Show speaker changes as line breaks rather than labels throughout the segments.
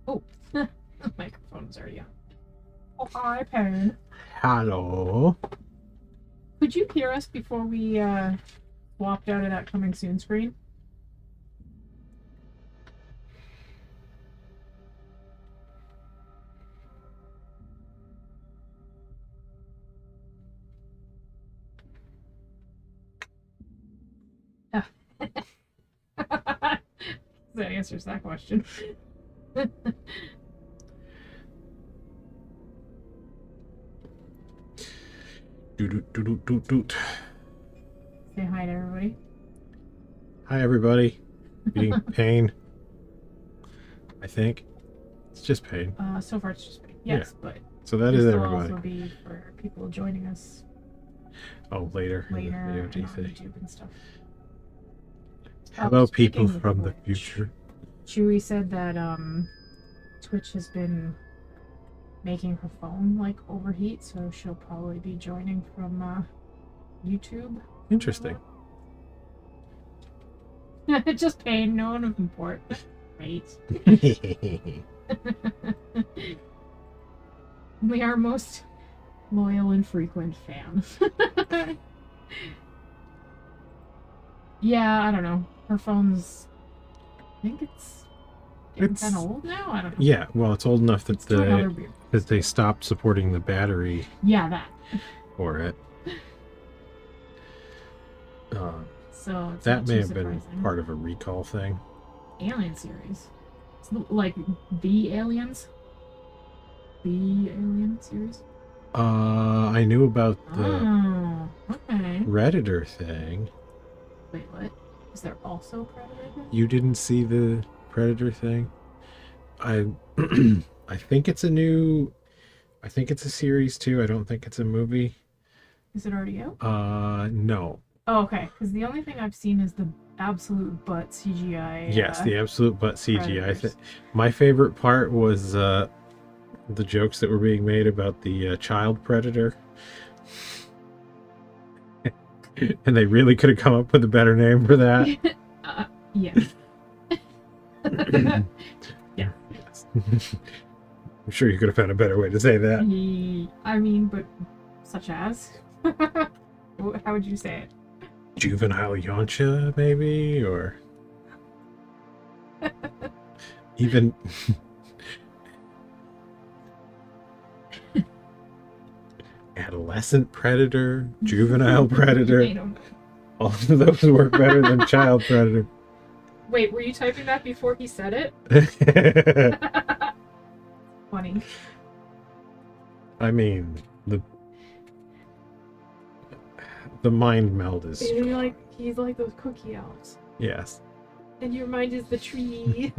Oh, the microphone's already on. Oh, hi, Pen.
Hello.
Could you hear us before we swapped out of that coming soon screen? That answers that question.
Doot.
Say hi to everybody.
Hi, everybody. Being pain. I think it's just pain.
So far it's just me. Yes, yeah. But
so that is
this will
everybody.
also be for people joining us.
Oh, later
on YouTube and stuff.
Hello, people from the future.
Chewy said that Twitch has been making her phone like overheat, so she'll probably be joining from YouTube.
Interesting.
Just pain, no one of import. Great. We are most loyal and frequent fans. Yeah, I don't know. Her phone's, I think it's kind of old now. I don't know.
Yeah, well, it's old enough that they stopped supporting the battery.
Yeah, that.
For it.
So
that may have been part of a recall thing.
Alien series, it's like the Aliens. The Alien series.
I knew about the
okay.
Redditor thing.
Wait, what? Is there also Predator thing?
You didn't see the Predator thing? I think it's a new. I think it's a series too. I don't think it's a movie.
Is it already out?
No.
Oh, okay. Because the only thing I've seen is the absolute butt CGI.
Yes, the absolute butt CGI. My favorite part was the jokes that were being made about the child predator. And they really could have come up with a better name for that.
Yeah. Yeah.
Yes. I'm sure you could have found a better way to say that.
I mean, but such as? How would you say it?
Juvenile yoncha, maybe? Or even... adolescent predator, juvenile predator.
I don't know.
All of those work better than child predator.
Wait, were you typing that before he said it? Funny.
I mean, the mind meld is
he's like those cookie elves.
Yes.
And your mind is the tree.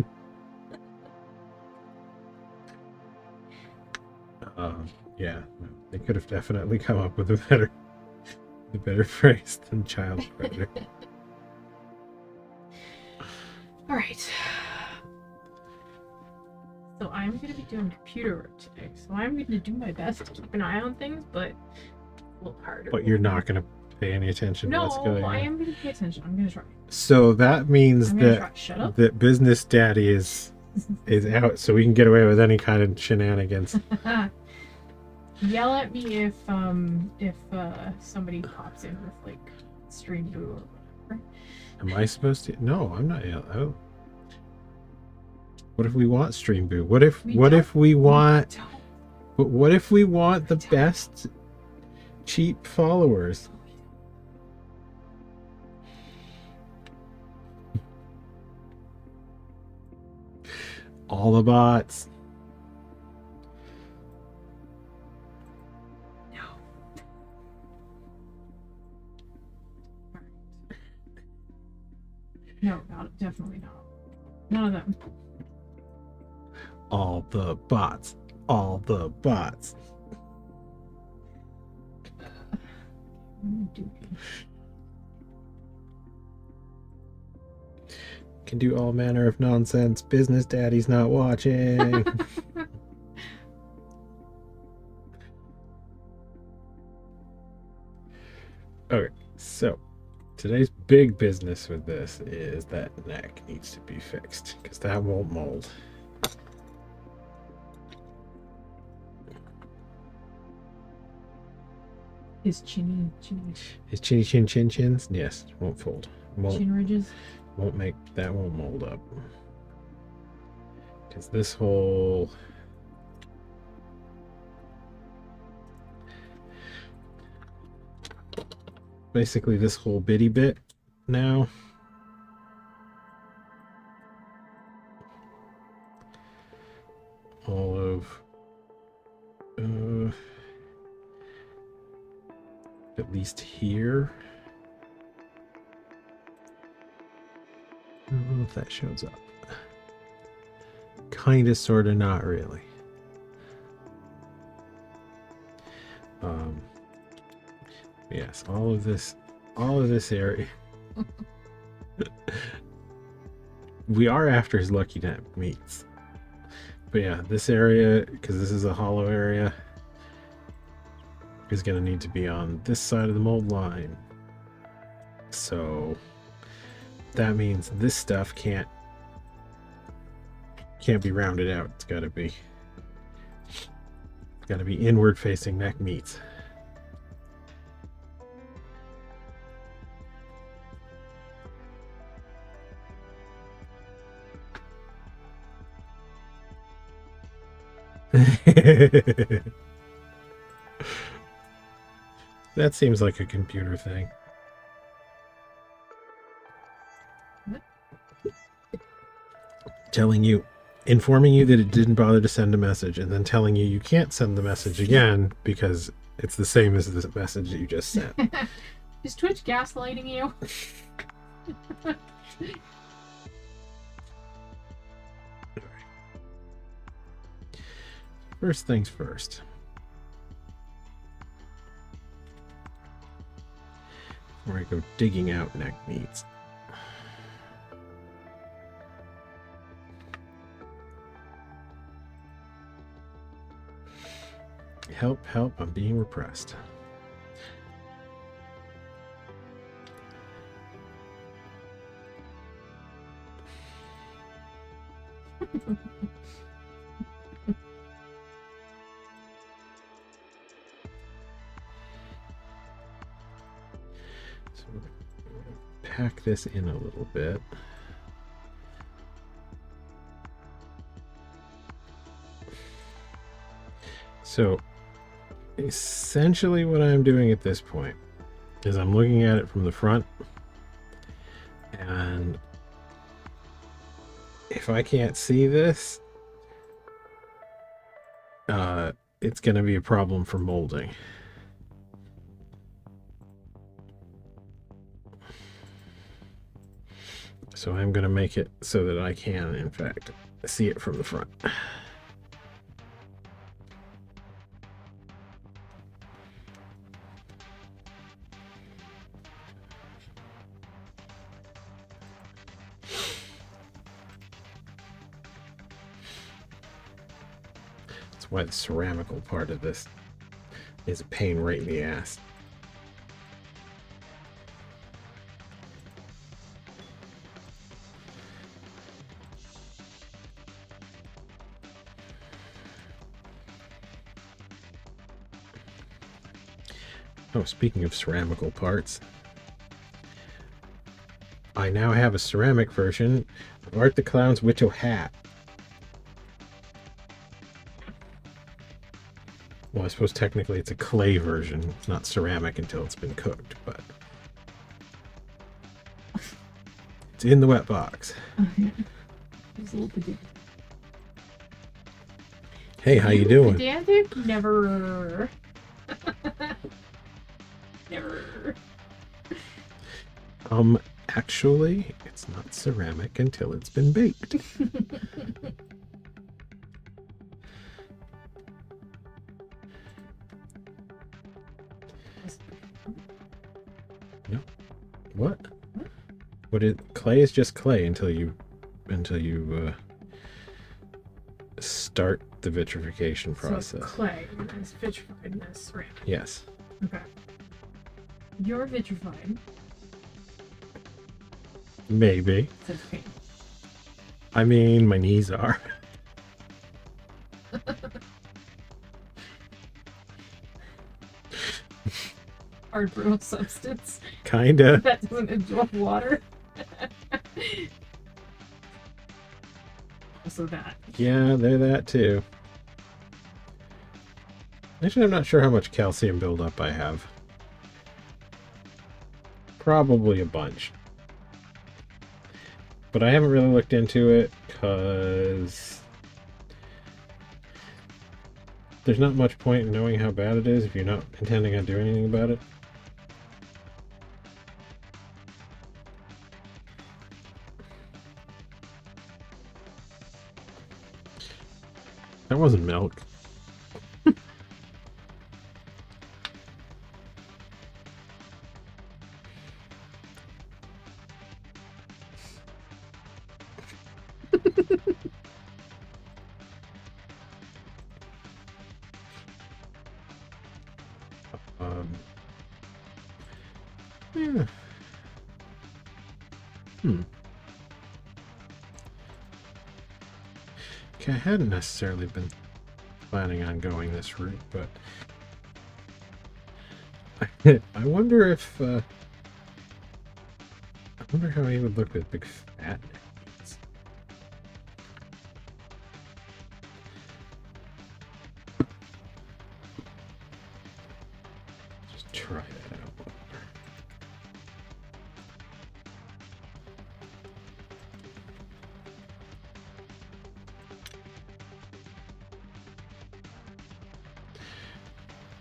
Yeah, they could have definitely come up with a better phrase than child predator.
All right. So I'm going to be doing computer work today. So I'm going to do my best to keep an eye on things, but it's a little harder.
But you're not going to pay any attention to what's going on.
No, I am going to pay attention. I'm going to try.
So that means that Business Daddy is out, so we can get away with any kind of shenanigans.
Yell at me if somebody pops in with like stream boo or whatever.
Am I supposed to? No, I'm not yelling. Oh. What if we want stream boo? What if we want the best cheap followers? All the bots.
No, definitely not. None of them.
All the bots. All the bots. Can do all manner of nonsense. Business Daddy's not watching. Okay, so today's big business with this is that neck needs to be fixed because that won't mold.
His chinny
His chinny chin chin chins? Yes, won't fold.
chin ridges.
Won't make that, won't mold up. Because this whole basically this whole bitty bit now all of at least here. I don't know if that shows up. Kind of, sort of, not really. Yes, all of this area. We are after his lucky net meats. But yeah, this area, because this is a hollow area, is going to need to be on this side of the mold line. So that means this stuff can't be rounded out. It's got to be inward facing neck meats. That seems like a computer thing. Informing you that it didn't bother to send a message, and then telling you can't send the message again because it's the same as the message that you just sent.
Is Twitch gaslighting you?
First things first. Before I go digging out neck meats. Help, help, I'm being repressed. So pack this in a little bit. So essentially what I'm doing at this point is I'm looking at it from the front, and if I can't see this, it's going to be a problem for molding. So I'm going to make it so that I can, in fact, see it from the front. That's why the ceramical part of this is a pain right in the ass. Oh, speaking of ceramical parts, I now have a ceramic version of Art the Clown's Witcho hat. Well, I suppose technically it's a clay version. It's not ceramic until it's been cooked, but it's in the wet box.
It's a little pedantic.
Hey, how you doing?
Pedantic? Never. Never.
Actually, it's not ceramic until it's been baked. No. What? Clay is just clay until you start the vitrification process.
So clay is vitrified as ceramic.
Yes.
Okay. You're vitrified.
Maybe.
Says pain.
I mean, my knees are.
hard brittle substance
Kinda.
that doesn't absorb water. Also that.
Yeah, they're that too. Actually, I'm not sure how much calcium buildup I have. Probably a bunch. But I haven't really looked into it because there's not much point in knowing how bad it is if you're not intending on doing anything about it. That wasn't milk. Yeah. Okay, I hadn't necessarily been planning on going this route, but I wonder if I wonder how he would look with big fat necks. Just try that out.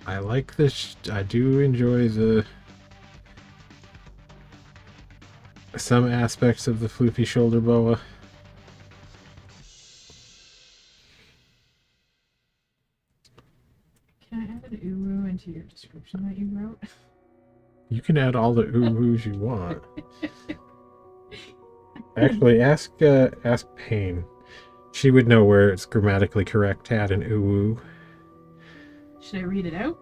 I like this. I do enjoy some aspects of the floofy shoulder boa.
Can I add an uwu into your description that you wrote?
You can add all the ooh-woos you want. Actually, ask Payne. She would know where it's grammatically correct to add an ooh-woo.
Should I read it out?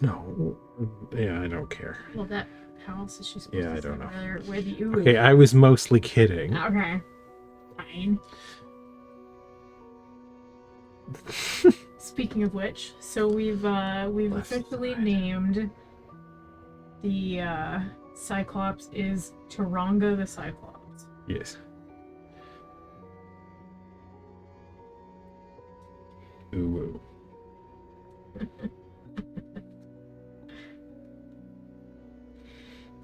No. Yeah, I don't care.
Well, how else is she supposed to
I don't know.
where the uwu?
Okay, I was mostly kidding.
Okay. Fine. Speaking of which, so we've officially named the Cyclops is Taronga the Cyclops.
Yes. Ooh.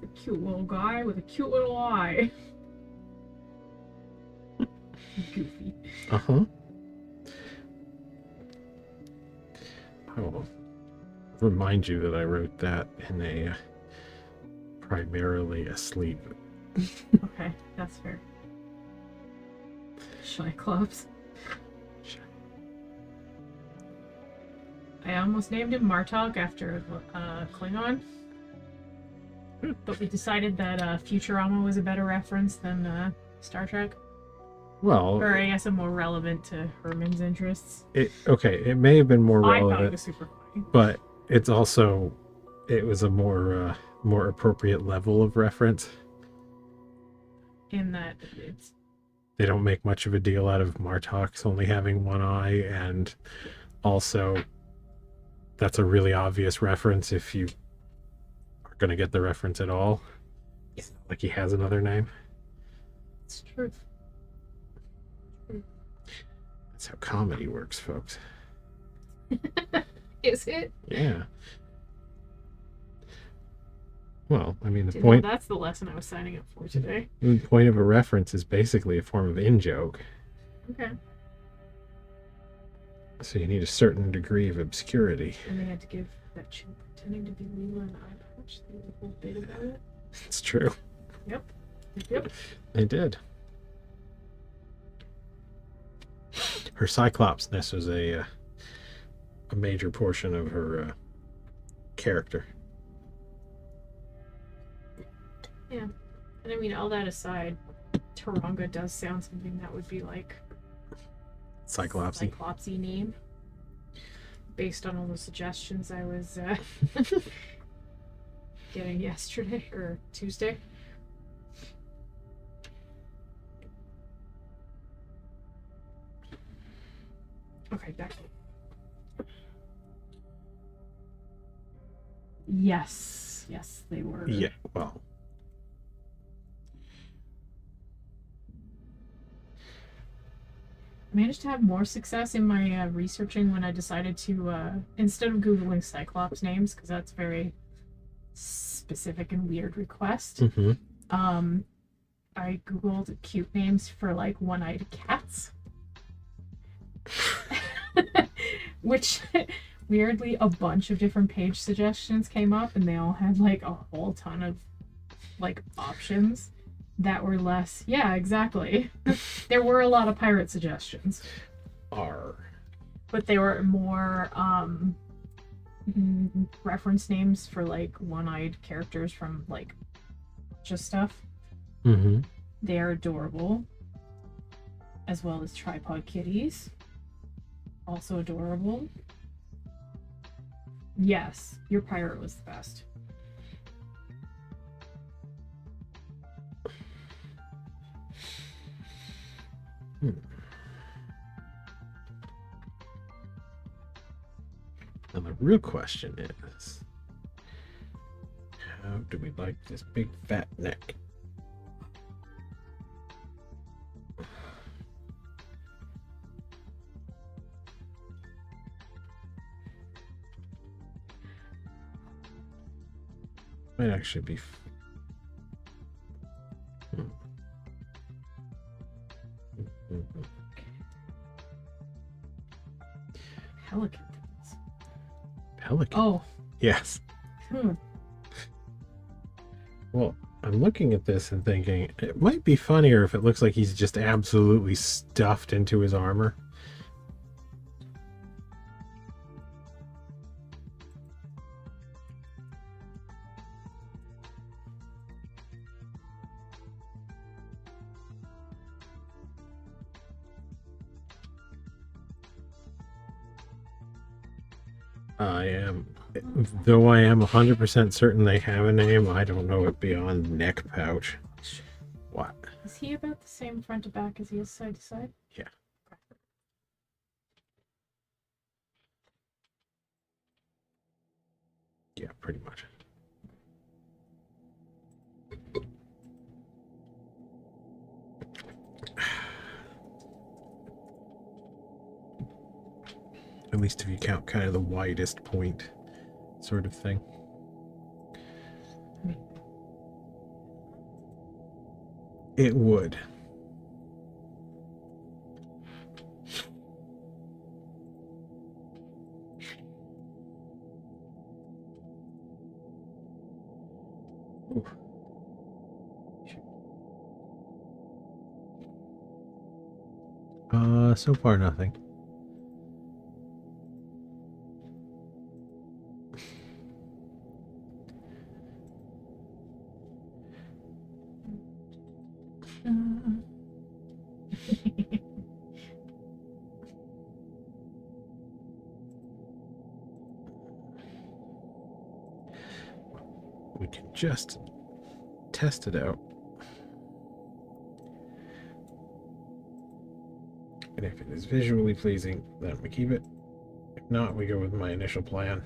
The cute little guy with a cute little eye. Goofy.
Uh-huh. I will remind you that I wrote that in a primarily asleep.
Okay, that's fair. Cyclops. I almost named him Martok after Klingon. But we decided that Futurama was a better reference than Star Trek.
Well,
or I guess more relevant to Herman's interests.
It may have been more relevant.
I thought it was super funny.
But it was a more appropriate level of reference.
In that
they don't make much of a deal out of Martok's only having one eye, and also that's a really obvious reference if you are going to get the reference at all. Yeah. It's not like he has another name.
It's true.
That's how comedy works, folks.
Is it?
Yeah. Well, I mean,
that's the lesson I was signing up for today.
The point of a reference is basically a form of in-joke.
Okay.
So you need a certain degree of obscurity.
And they had to give that chick pretending to be Leela an eye patch. There was a whole bit about it.
It's true.
Yep.
They did. Her cyclopsness was a major portion of her character.
Yeah. And I mean, all that aside, Taronga does sound something that would be like Cyclopsy name. Based on all the suggestions I was getting yesterday or Tuesday. Okay, back. Yes. Yes, they were.
Yeah, well.
I managed to have more success in my researching when I decided to, instead of Googling Cyclops names, because that's very specific and weird request,
Mm-hmm.
I Googled cute names for like one-eyed cats. Which, weirdly, a bunch of different page suggestions came up, and they all had like a whole ton of like options that were less. Yeah, exactly. There were a lot of pirate suggestions. But they were more reference names for like one-eyed characters from like just stuff.
Mm-hmm.
They are adorable, as well as tripod kitties. Also adorable. Yes, your pirate was the best.
And the real question is, how do we like this big fat neck? Might actually be.
Pelicans.
Pelican.
Oh.
Yes. Well, I'm looking at this and thinking it might be funnier if it looks like he's just absolutely stuffed into his armor. Though I am 100% certain they have a name, I don't know it beyond neck pouch. What?
Is he about the same front to back as he is side to side?
Yeah. Yeah, pretty much. At least if you count kind of the widest point sort of thing. It would. So far nothing. We can just test it out. And if it is visually pleasing, then we keep it. If not, we go with my initial plan,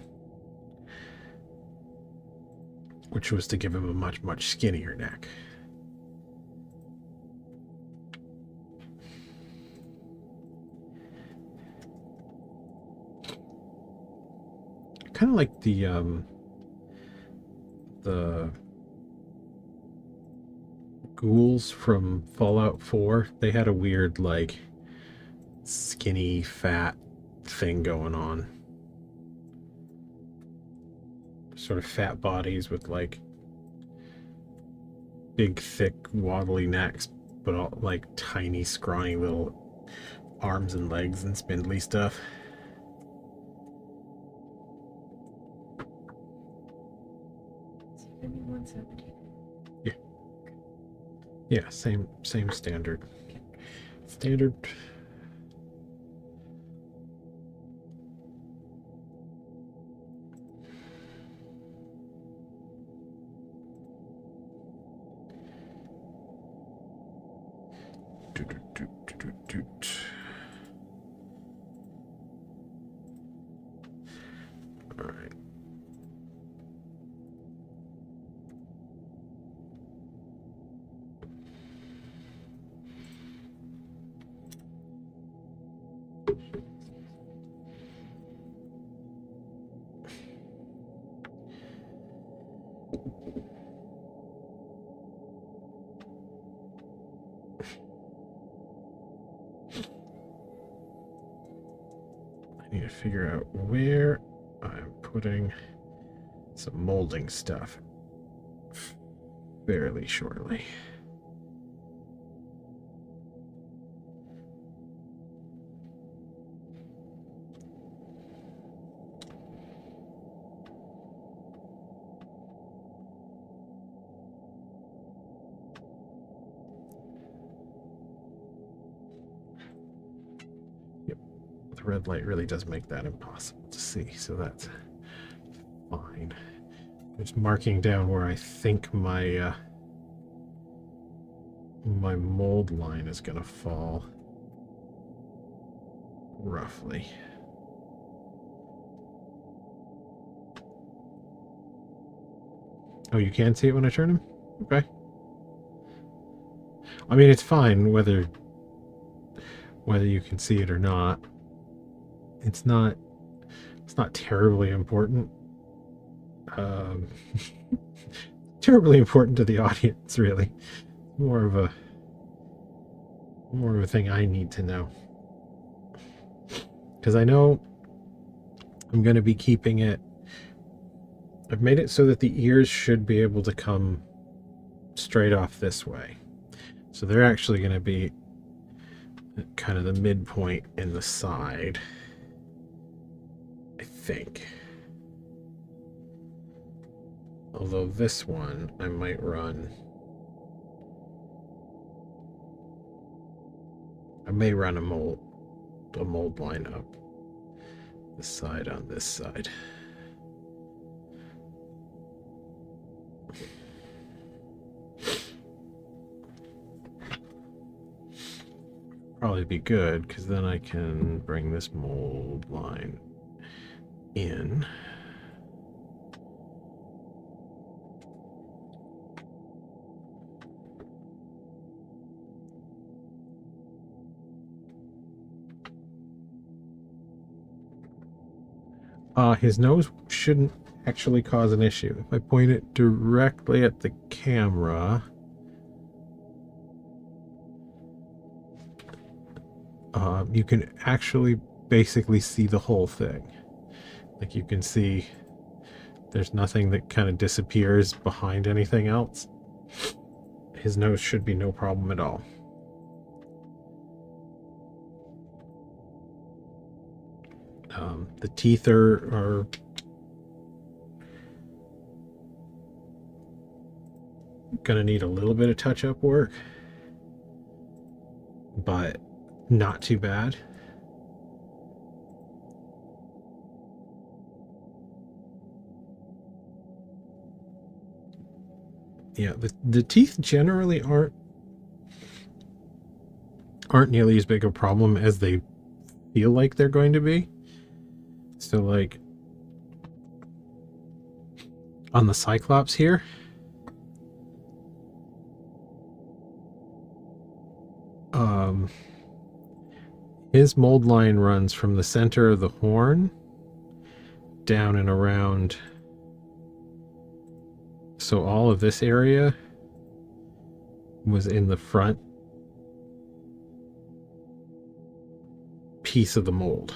which was to give him a much, much skinnier neck. Kind of like the ghouls from Fallout 4. They had a weird, like, skinny, fat thing going on. Sort of fat bodies with, like, big, thick, wobbly necks, but all, like, tiny, scrawny little arms and legs and spindly stuff. Yeah. Yeah, same standard. Standard. All right. I need to figure out where I'm putting some molding stuff fairly shortly. The red light really does make that impossible to see, so that's fine. Just marking down where I think my my mold line is going to fall, roughly. Oh, you can see it when I turn him? Okay. I mean, it's fine whether you can see it or not. It's not terribly important. Terribly important to the audience, really. More of a thing I need to know, because I know I'm going to be keeping it. I've made it so that the ears should be able to come straight off this way, so they're actually going to be kind of the midpoint in the side, I think. Although this one I might run. I may run a mold line up the side on this side. Probably be good, because then I can bring this mold line in. His nose shouldn't actually cause an issue. If I point it directly at the camera, you can actually basically see the whole thing. Like, you can see there's nothing that kind of disappears behind anything else. His nose should be no problem at all. The teeth are gonna need a little bit of touch-up work, but not too bad. Yeah, the teeth generally aren't nearly as big a problem as they feel like they're going to be. So, like, on the Cyclops here, his mold line runs from the center of the horn down and around. So all of this area was in the front piece of the mold.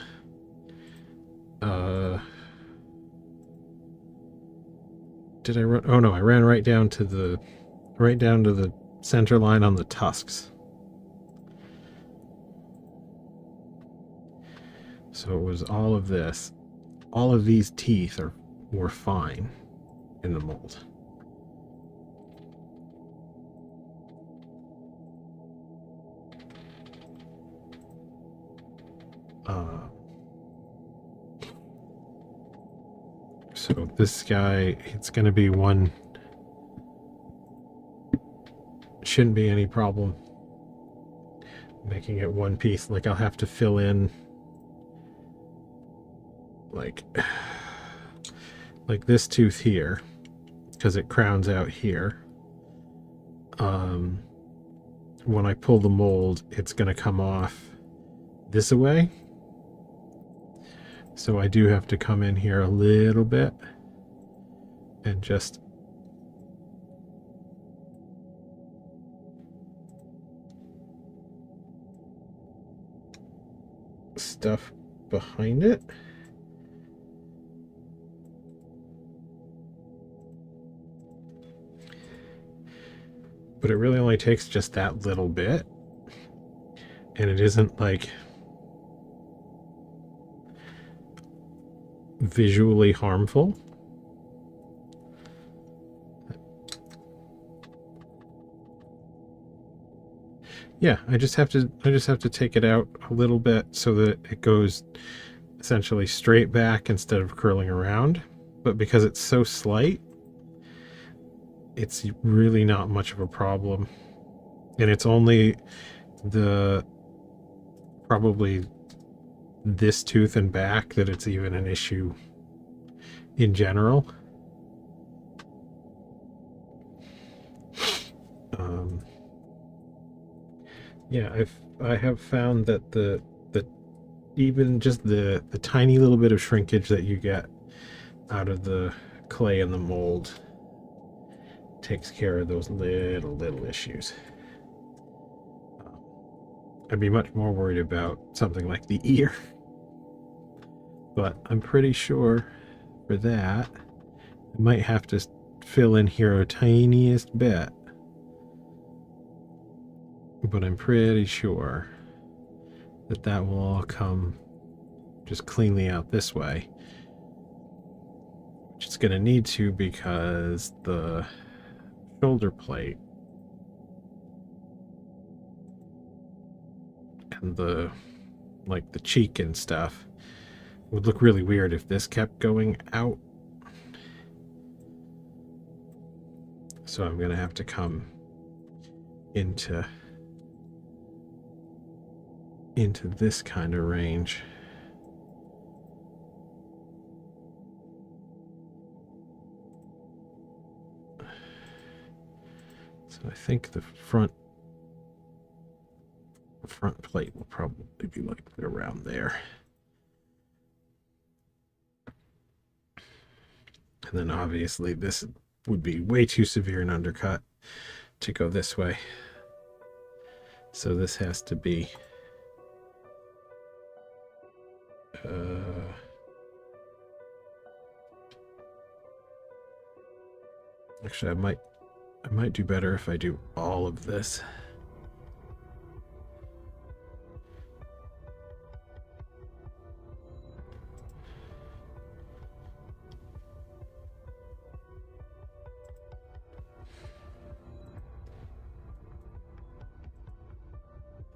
Did I run? Oh no, I ran right down to the center line on the tusks. So it was all of this. All of these teeth were fine in the mold. So this guy, it's going to be one. Shouldn't be any problem making it one piece. Like, I'll have to fill in like this tooth here, because it crowns out here. When I pull the mold, it's going to come off this way. So I do have to come in here a little bit and just stuff behind it. But it really only takes just that little bit. And it isn't like visually harmful. Yeah, I just have to take it out a little bit so that it goes essentially straight back instead of curling around. But because it's so slight, it's really not much of a problem. And it's only probably this tooth and back that it's even an issue in general. Yeah, I have found that the even just the tiny little bit of shrinkage that you get out of the clay and the mold takes care of those little issues. I'd be much more worried about something like the ear, but I'm pretty sure for that I might have to fill in here a tiniest bit. But I'm pretty sure that that will all come just cleanly out this way. Which it's going to need to, because the shoulder plate and the cheek and stuff would look really weird if this kept going out. So I'm going to have to come into this kind of range. So I think the front plate will probably be like around there. And then obviously this would be way too severe an undercut to go this way. So this has to be actually, I might do better if I do all of this.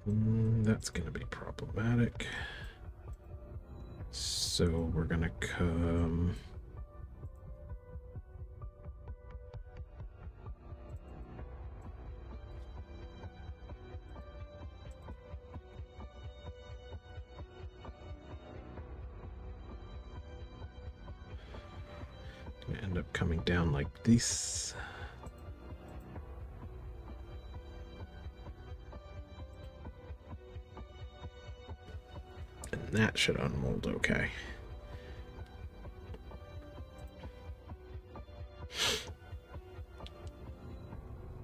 That's going to be problematic. So we're going to come end up coming down like this. And that should unmold okay.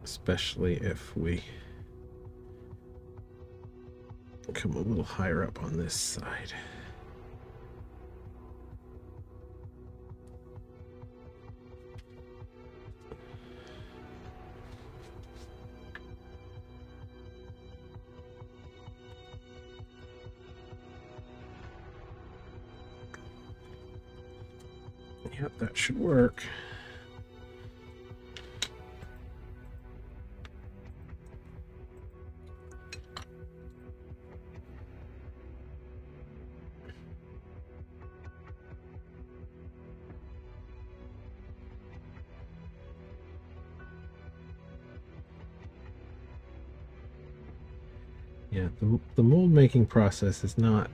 Especially if we come a little higher up on this side. Yep, that should work. Yeah, the mold making process is not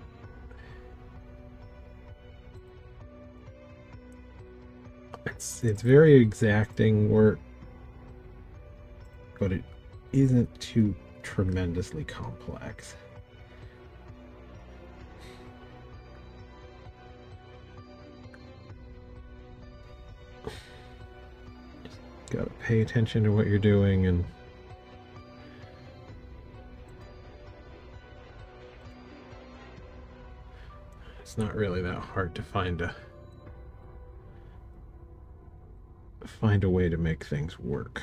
it's very exacting work, but it isn't too tremendously complex. Just gotta pay attention to what you're doing and It's not really that hard to find a way to make things work.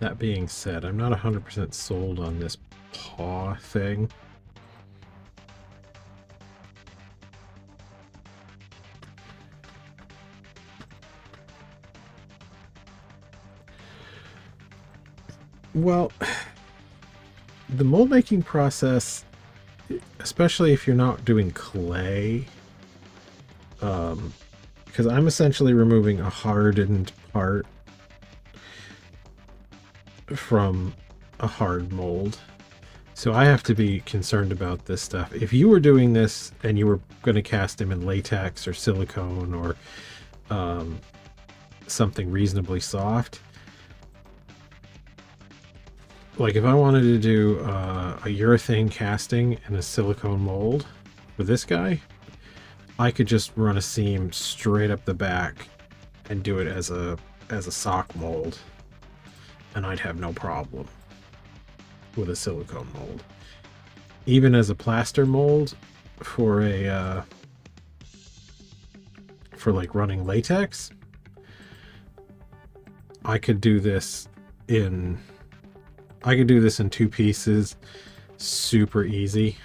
That being said, I'm not 100% sold on this paw thing. Well, the mold making process, especially if you're not doing clay, because I'm essentially removing a hardened part from a hard mold. So I have to be concerned about this stuff. If you were doing this and you were going to cast him in latex or silicone or something reasonably soft, like if I wanted to do a urethane casting in a silicone mold for this guy, I could just run a seam straight up the back and do it as a sock mold, and I'd have no problem with a silicone mold. Even as a plaster mold for a for like running latex, I could do this in 2 pieces super easy.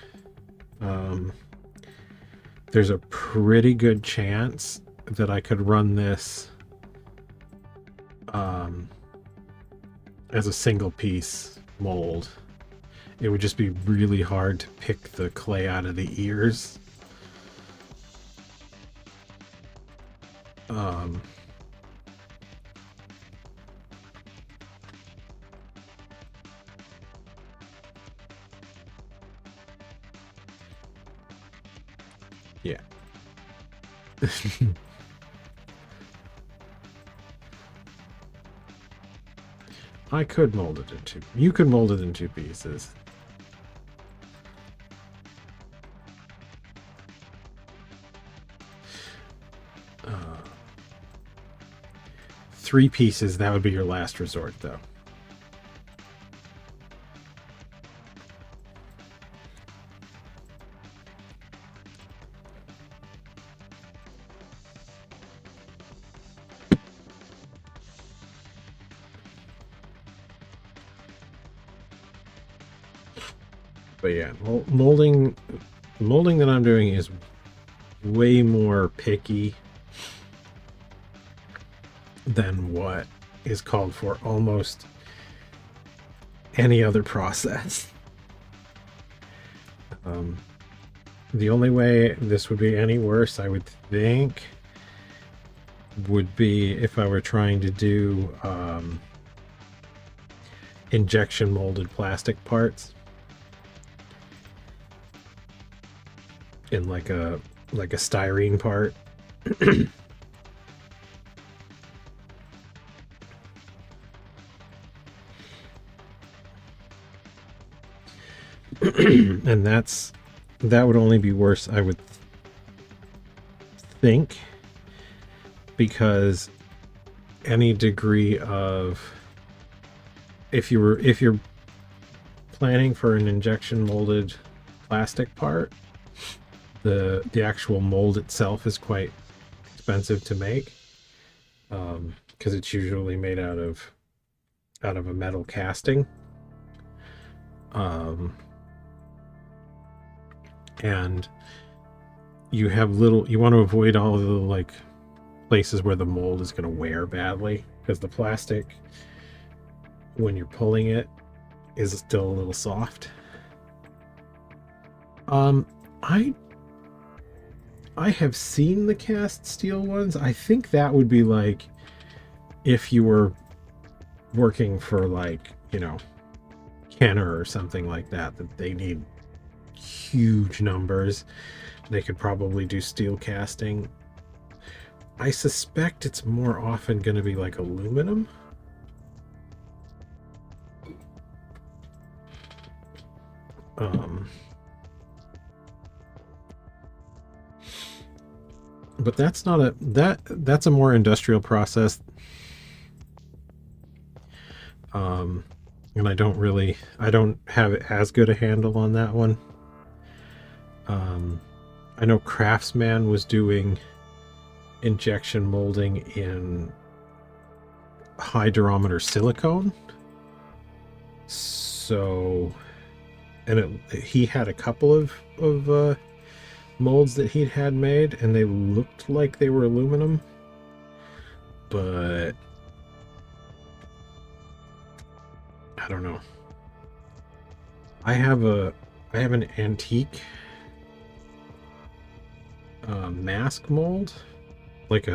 There's a pretty good chance that I could run this as a single piece mold. It would just be really hard to pick the clay out of the ears. Yeah. I could mold it in 2. You could mold it in 2 pieces. Three pieces, that would be your last resort, though. But yeah, molding that I'm doing is way more picky than what is called for almost any other process. The only way this would be any worse, I would think, would be if I were trying to do injection molded plastic parts in like a styrene part. And that would only be worse, I would think, because any degree of, if you're planning for an injection molded plastic part, the actual mold itself is quite expensive to make, because it's usually made out of a metal casting. And you want to avoid all of the like places where the mold is going to wear badly, because the plastic, when you're pulling it, is still a little soft. I have seen the cast steel ones. I think that would be like if you were working for like, Kenner or something like that they need huge numbers. They could probably do steel casting. I suspect it's more often going to be like aluminum. But that's not a that's a more industrial process. And I don't have as good a handle on that one. I know Craftsman was doing injection molding in high durometer silicone. So, and he had a couple of molds that he'd had made, and they looked like they were aluminum, but I don't know. I have an antique mask mold, like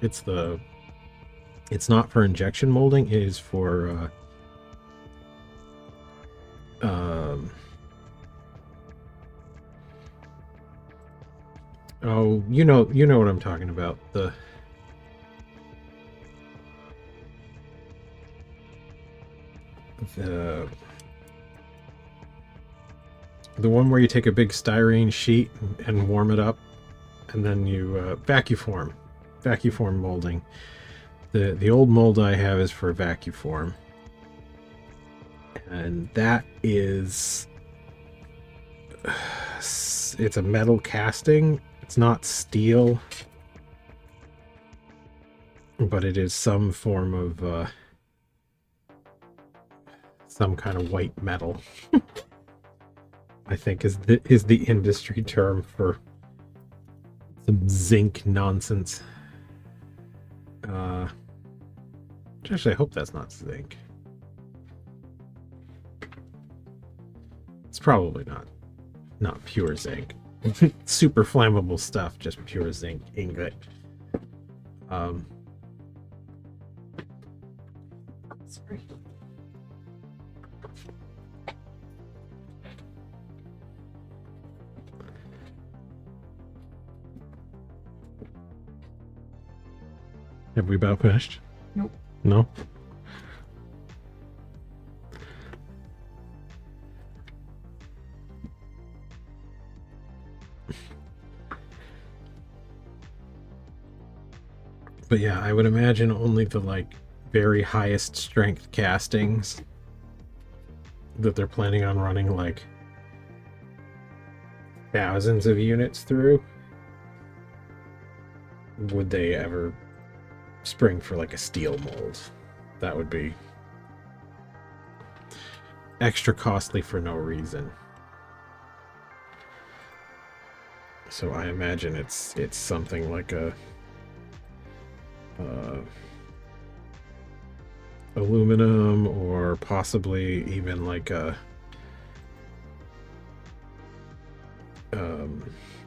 it's not for injection molding, it is for oh, you know what I'm talking about. The one where you take a big styrene sheet and warm it up, and then you vacuform molding. The old mold I have is for vacuform, and that is it's a metal casting. It's not steel, but it is some form of some kind of white metal. I think is the industry term for some zinc nonsense. Actually, I hope that's not zinc. It's probably not pure zinc. Super flammable stuff, just pure zinc ingot.
Sorry.
Have we about finished?
Nope.
No? But yeah, I would imagine only the like very highest strength castings that they're planning on running like thousands of units through, would they ever spring for like a steel mold. That would be extra costly for no reason. So I imagine it's something like a aluminum, or possibly even like a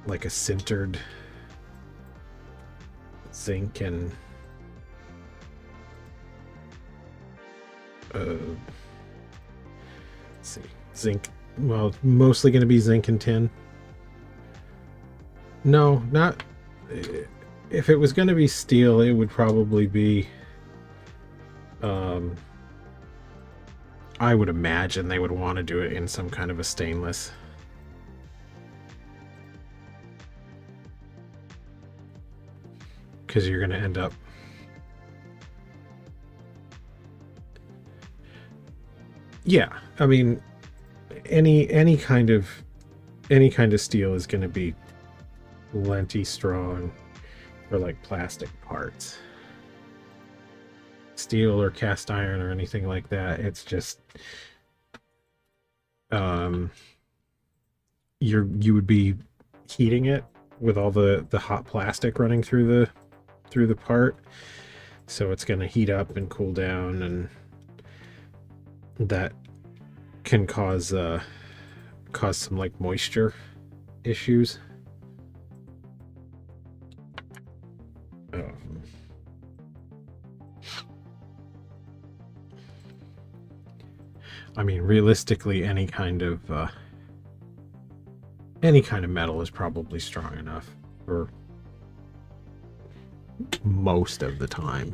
sintered zinc and let's see, zinc, well, mostly going to be zinc and tin. No, not if it was going to be steel, it would probably be I would imagine they would want to do it in some kind of a stainless. Because you're going to end up yeah, I mean any kind of steel is going to be plenty strong for like plastic parts. Steel or cast iron or anything like that, it's just you would be heating it with all the hot plastic running through the part, so it's going to heat up and cool down, and that can cause some like moisture issues. I mean, realistically, any kind of metal is probably strong enough for most of the time.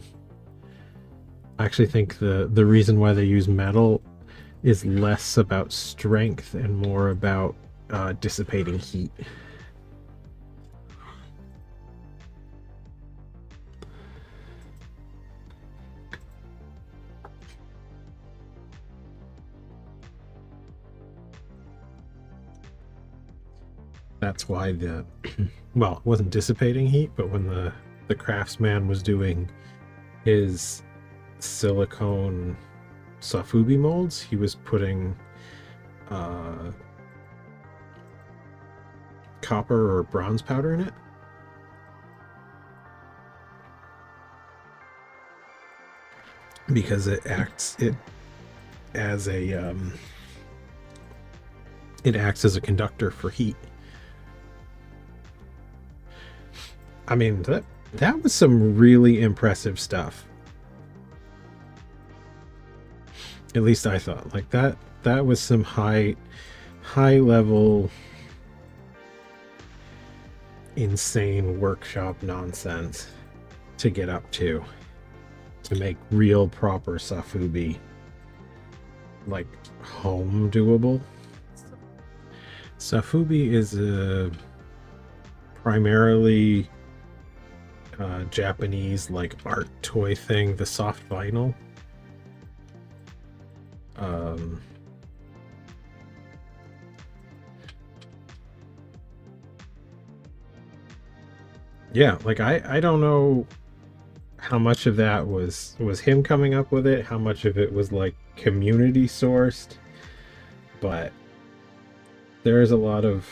I actually think the reason why they use metal is less about strength and more about dissipating heat. That's why the well, it wasn't dissipating heat, but when the craftsman was doing his silicone safubi molds, he was putting copper or bronze powder in it. Because it acts as a conductor for heat. I mean, that was some really impressive stuff. At least I thought. Like that was some high level insane workshop nonsense to get up to make real proper safubi like home doable. Safubi is a primarily Japanese like art toy thing, the soft vinyl. Yeah, like I don't know how much of that was him coming up with it, how much of it was like community sourced, but there is a lot of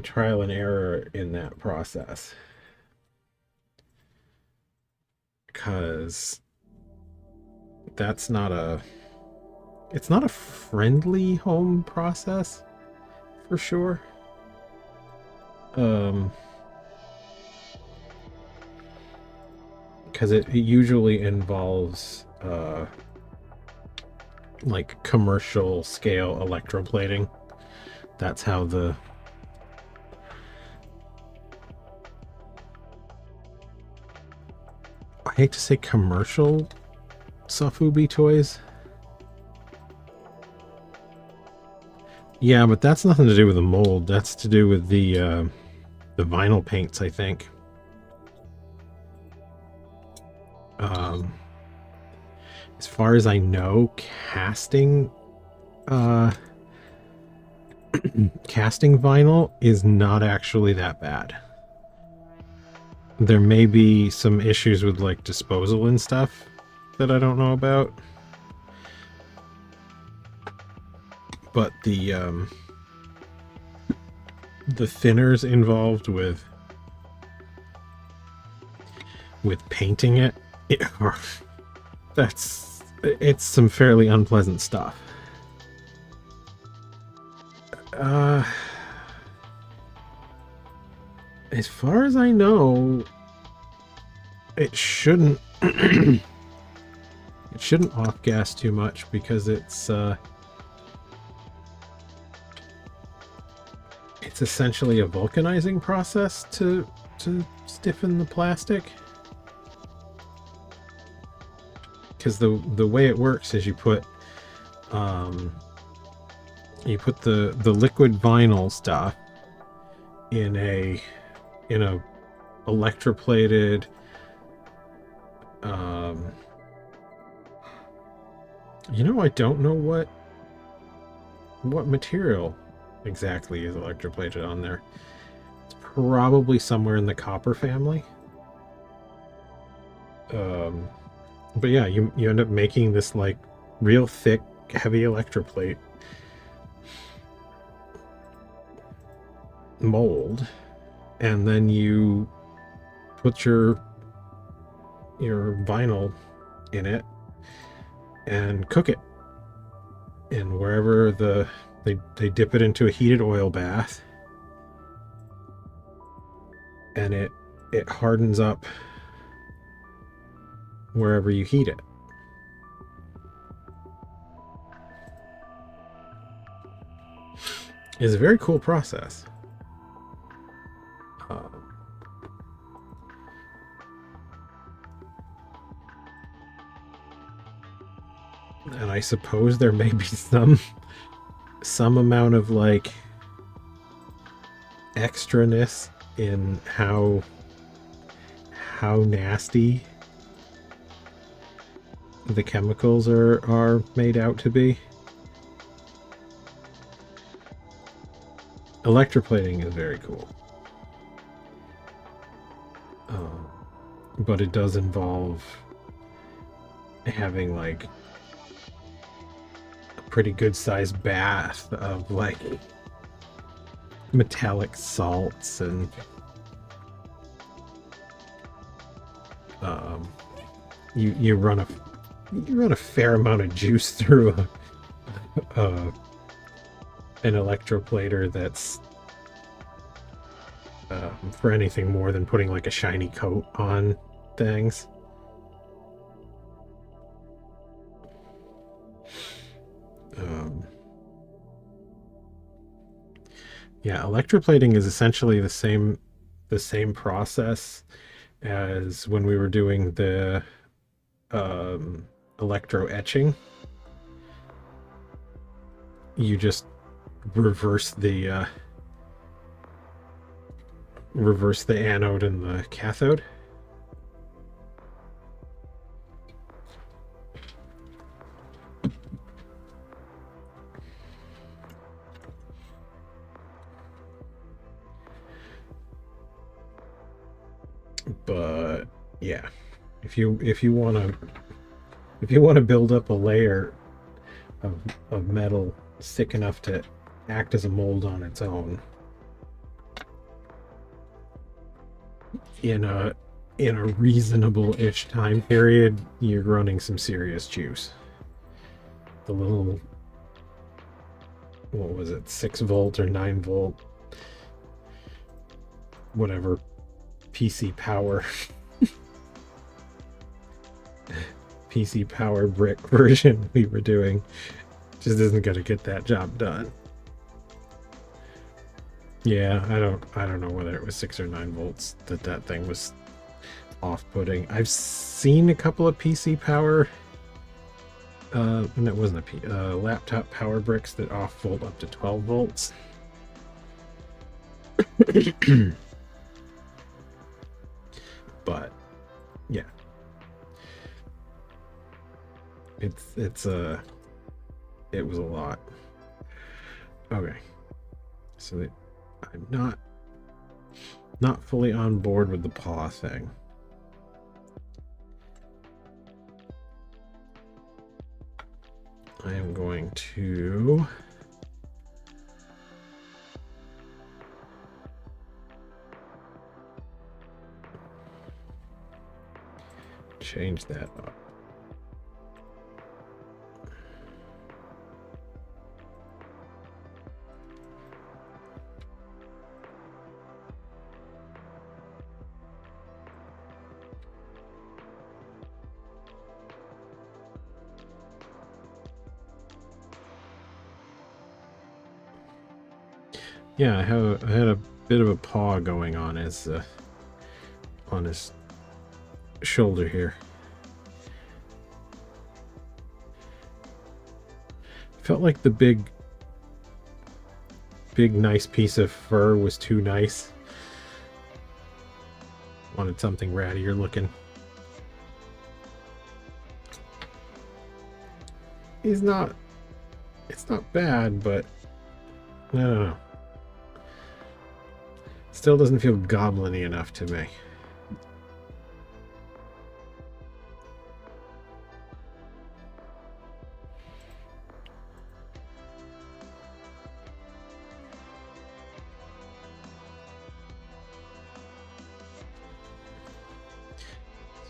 trial and error in that process, because it's not a friendly home process for sure. Because it usually involves like commercial scale electroplating. That's how I hate to say commercial safubi toys. Yeah, but that's nothing to do with the mold. That's to do with the vinyl paints, I think. As far as I know, casting vinyl is not actually that bad. There may be some issues with like disposal and stuff that I don't know about, but the thinners involved with painting it, it's some fairly unpleasant stuff. As far as I know, it shouldn't it shouldn't off gas too much, because it's essentially a vulcanizing process to stiffen the plastic. Because the way it works is you put the liquid vinyl stuff in a electroplated I don't know what material exactly is electroplated on there. It's probably somewhere in the copper family. But yeah, you end up making this like real thick, heavy electroplate mold, and then you put your vinyl in it and cook it in wherever they dip it into a heated oil bath, and it hardens up wherever you heat it. It's a very cool process. And I suppose there may be some amount of like extraness in how nasty the chemicals are made out to be. Electroplating is very cool. But it does involve having like a pretty good sized bath of like metallic salts and you run a fair amount of juice through an electroplater that's for anything more than putting like a shiny coat on things. Yeah, electroplating is essentially the same process as when we were doing the electro etching. You just reverse the anode and the cathode. But yeah, if you want to build up a layer of metal thick enough to act as a mold on its own in a reasonable-ish time period, you're running some serious juice. The little, what was it, 6-volt or 9-volt, whatever, PC power PC power brick version we were doing just isn't gonna get that job done. Yeah, I don't know whether it was 6 or 9 volts that thing was off-putting. I've seen a couple of PC power and it wasn't a laptop power bricks that off-volt up to 12 volts. But yeah, it was a lot. Okay, so I'm not fully on board with the paw thing. I am going to change that up. Yeah, I had a bit of a paw going on his shoulder here. Felt like the big nice piece of fur was too nice. Wanted something rattier looking. It's not bad, but I don't know. Still doesn't feel goblin-y enough to me.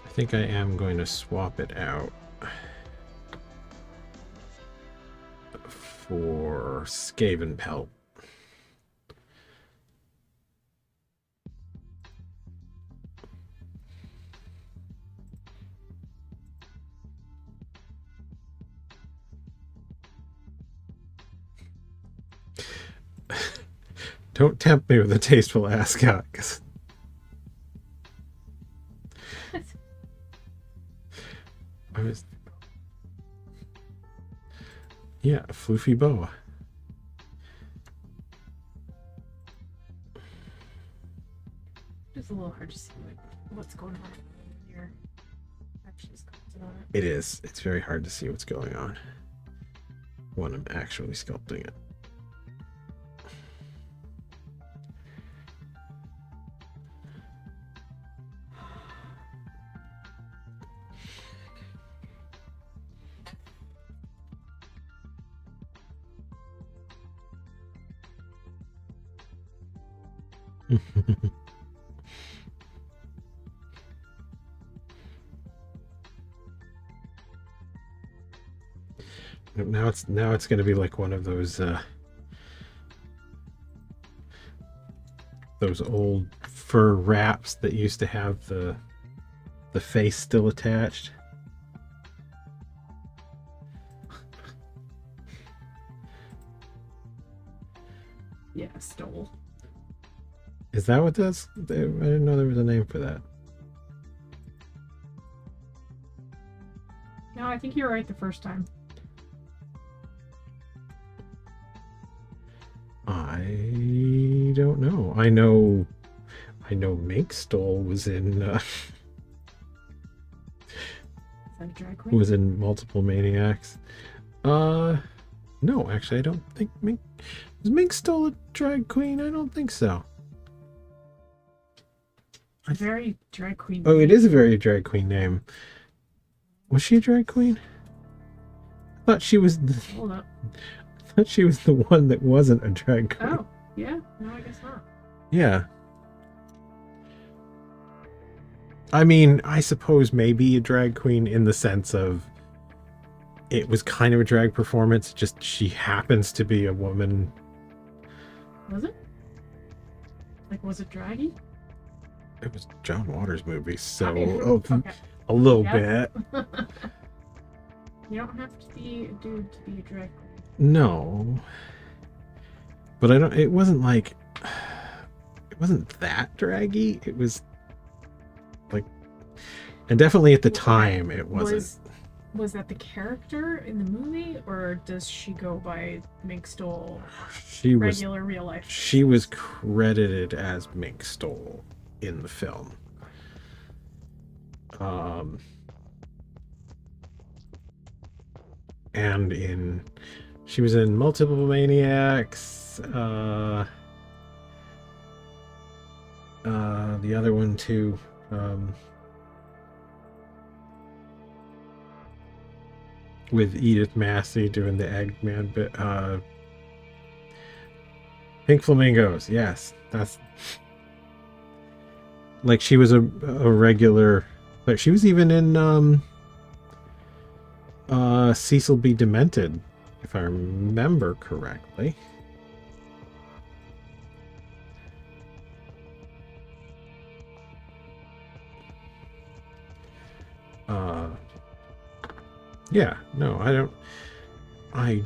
I think I am going to swap it out for Skaven pelt. Don't tempt me with a tasteful ascot, 'cause Yeah, a floofy boa.
It's a little hard to see what's going on here. Actually, sculpted on it.
It is. It's very hard to see what's going on when I'm actually sculpting it. Now it's going to be like one of those old fur wraps that used to have the face still attached.
Yeah, stole.
Is that what that's? I didn't know there was a name for that.
No, I think you're right the first time.
I don't know. I know Mink Stole was in
Is that a drag queen?
was in Multiple Maniacs. No, actually I don't think Mink Stole a drag queen? I don't think so.
Very drag queen.
Oh, it is a very drag queen name. Was she a drag queen? I thought she was
Hold up.
I thought she was the one that wasn't a drag queen.
Oh, yeah? No, I guess not.
Yeah. I mean, I suppose maybe a drag queen in the sense of it was kind of a drag performance, just she happens to be a woman.
Was it? Like, was it draggy?
It was John Waters' movie, so
Okay.
a little
Yeah.
bit.
You don't have to be a dude to be a drag queen.
No. But it wasn't like, it wasn't that draggy. It was like, and definitely at the time it wasn't.
Was that the character in the movie, or does she go by Mink Stole regular real life?
She was credited as Mink Stole in the film. And she was in Multiple Maniacs, the other one too, with Edith Massey doing the Eggman bit, Pink Flamingos. Yes, that's like she was a regular, but she was even in Cecil B. Demented, if I remember correctly. Yeah, no, I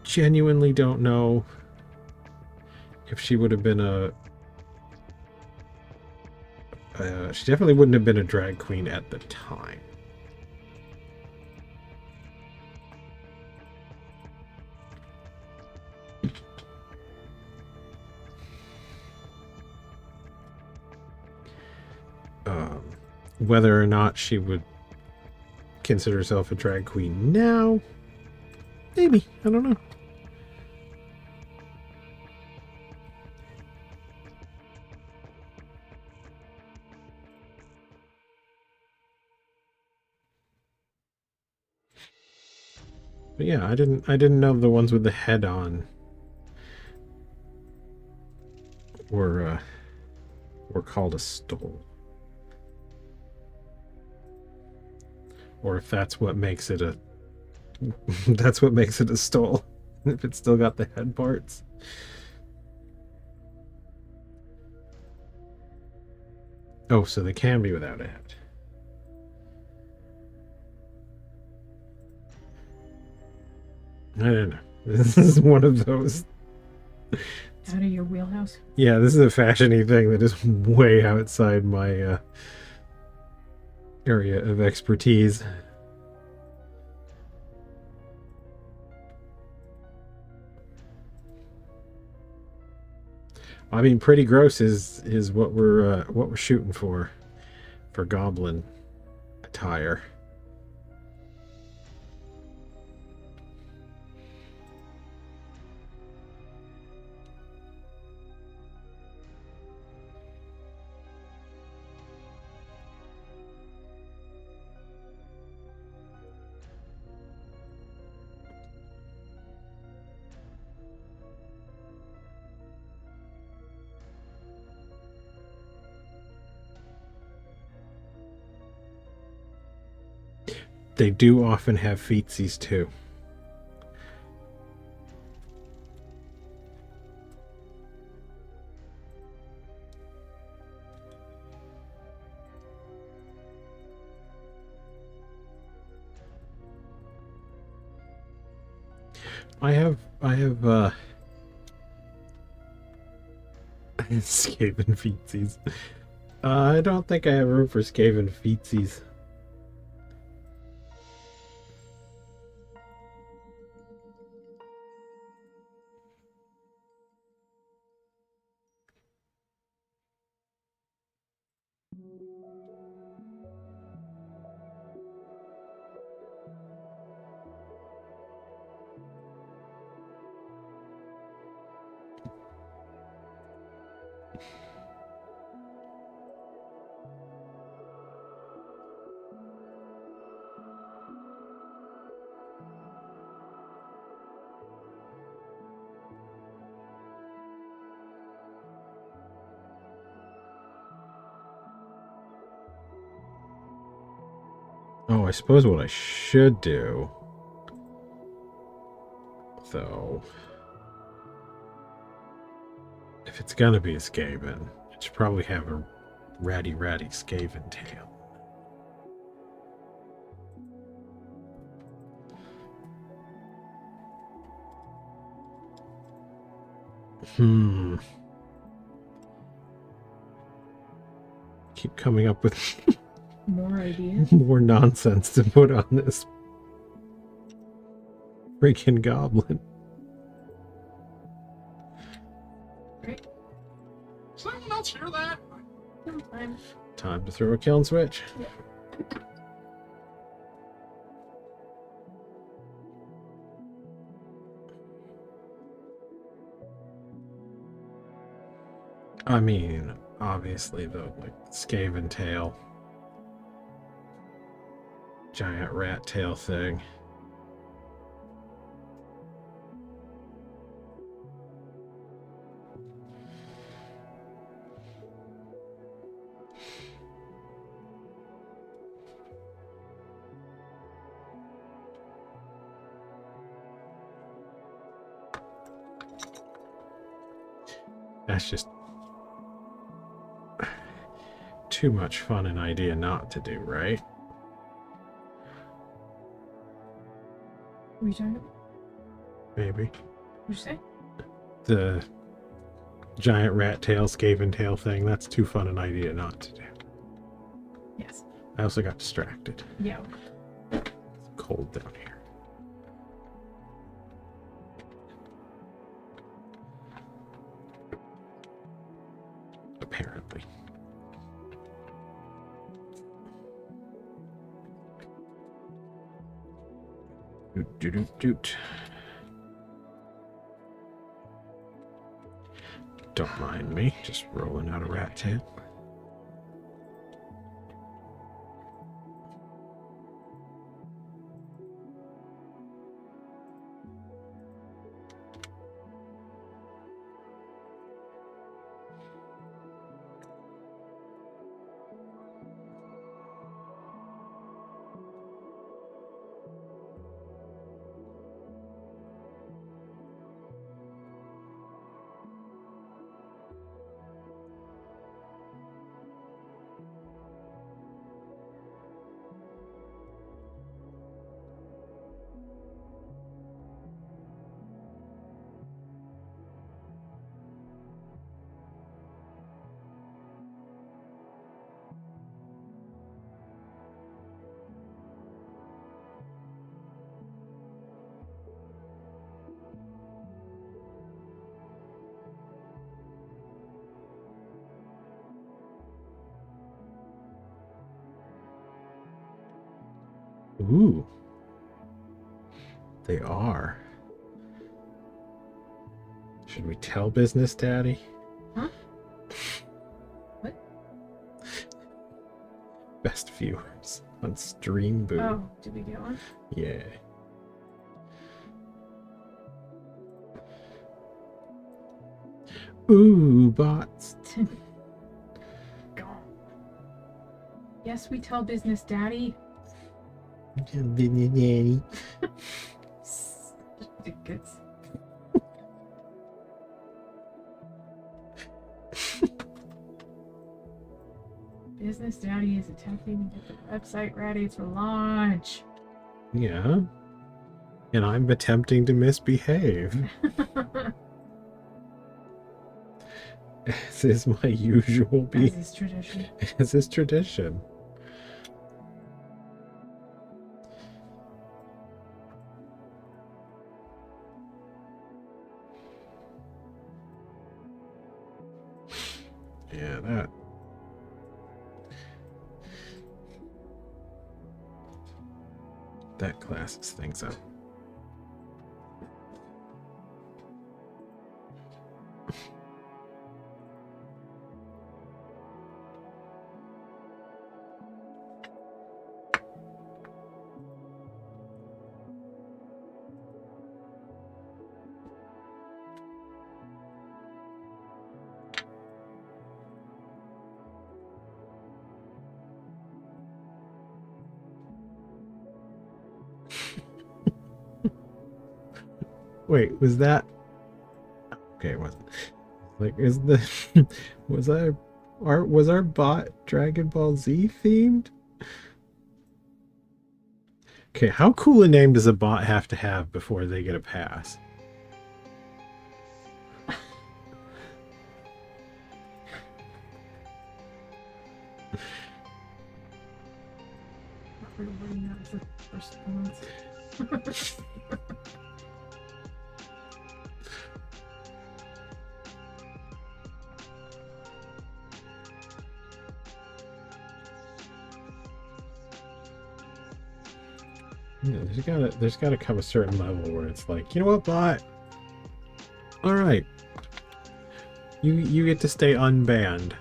genuinely don't know if she would have been she definitely wouldn't have been a drag queen at the time. Whether or not she would consider herself a drag queen now, maybe. I don't know. But yeah, I didn't know the ones with the head on were called a stole. Or if that's what makes it a stole. If it's still got the head parts. Oh, so they can be without a head. I don't know. This is one of those.
Out of your wheelhouse?
Yeah, this is a fashion-y thing that is way outside my area of expertise. I mean, pretty gross is what we're shooting for Goblin attire. They do often have feetsies too. I have Skaven feetsies. I don't think I have room for Skaven feetsies. Oh, I suppose what I should do, though, if it's gonna be a Skaven, it should probably have a ratty Skaven tail. Keep coming up with
More ideas?
more nonsense to put on this freaking goblin.
Great.
Does anyone else hear that?
Sometimes.
Time to throw a kiln switch.
Yeah.
I mean, obviously the Skaven tail, giant rat tail thing. That's just too much fun an idea not to do, right?
What are you talking about?
Maybe.
What'd you say?
The giant rat tail, Skaven tail thing, that's too fun an idea not to do.
Yes.
I also got distracted.
Yeah.
It's cold down here. Apparently. Doot, doot, doot, doot. Don't mind me, just rolling out a rat tail. Ooh. They are. Should we tell Business Daddy?
Huh? What?
Best viewers on Stream Boo.
Oh, did we get one?
Yeah. Ooh, bots.
Go. Yes, we tell Business Daddy.
Business Daddy.
Certificates. Business Daddy is attempting to get the website ready for launch.
Yeah. And I'm attempting to misbehave. As is my usual
As is tradition.
As is tradition. Yeah, that classes things up. Wait, was that okay? It wasn't. Like, is the was our bot Dragon Ball Z themed? Okay, how cool a name does a bot have to have before they get a pass?
Not really that was the first response.
Yeah, there's gotta come a certain level where it's like, you know what, bot? All right, you get to stay unbanned.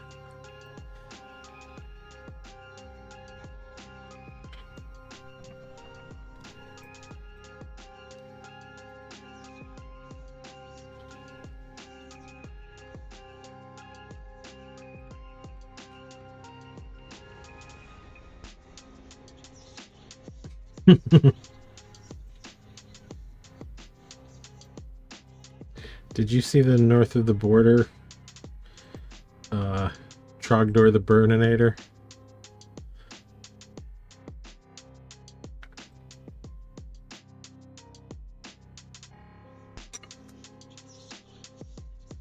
Did you see the north of the border? Trogdor the Burninator?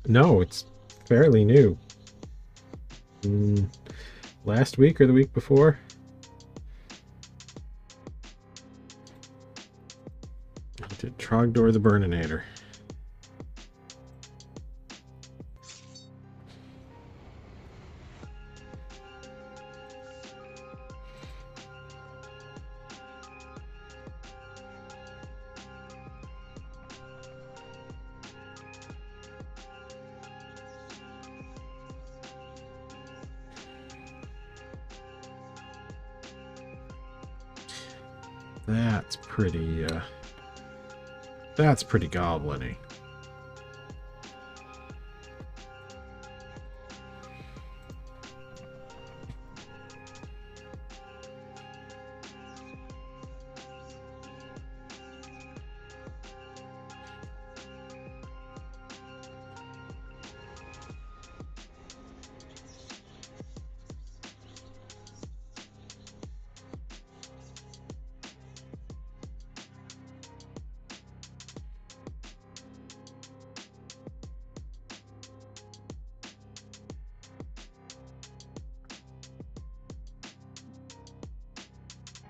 No, it's fairly new. Last week or the week before? I did Trogdor the Burninator. That's pretty goblin-y.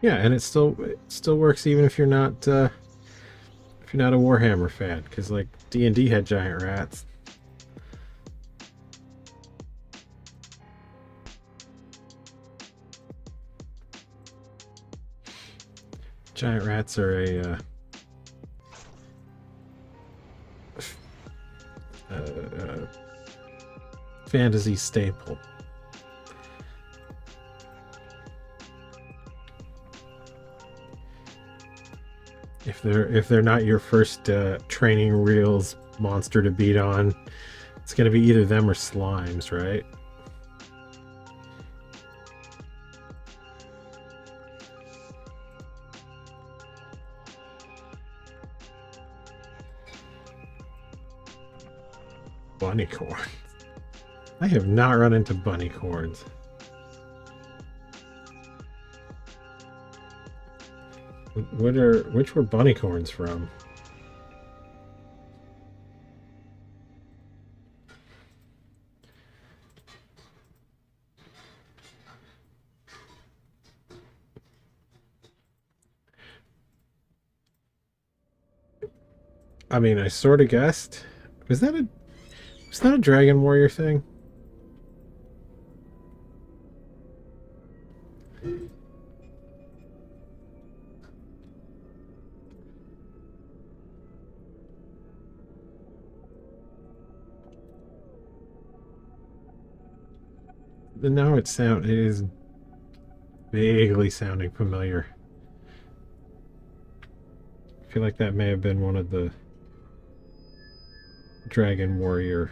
Yeah, and it still works even if you're not a Warhammer fan, because like D&D had giant rats. Giant rats are a fantasy staple. If they're not your first training wheels monster to beat on, it's gonna be either them or slimes, right? Bunny corns. I have not run into bunny corns. Which were bunny corns from? I mean, I sort of guessed. Was that a Dragon Warrior thing? Now it is vaguely sounding familiar. I feel like that may have been one of the Dragon Warrior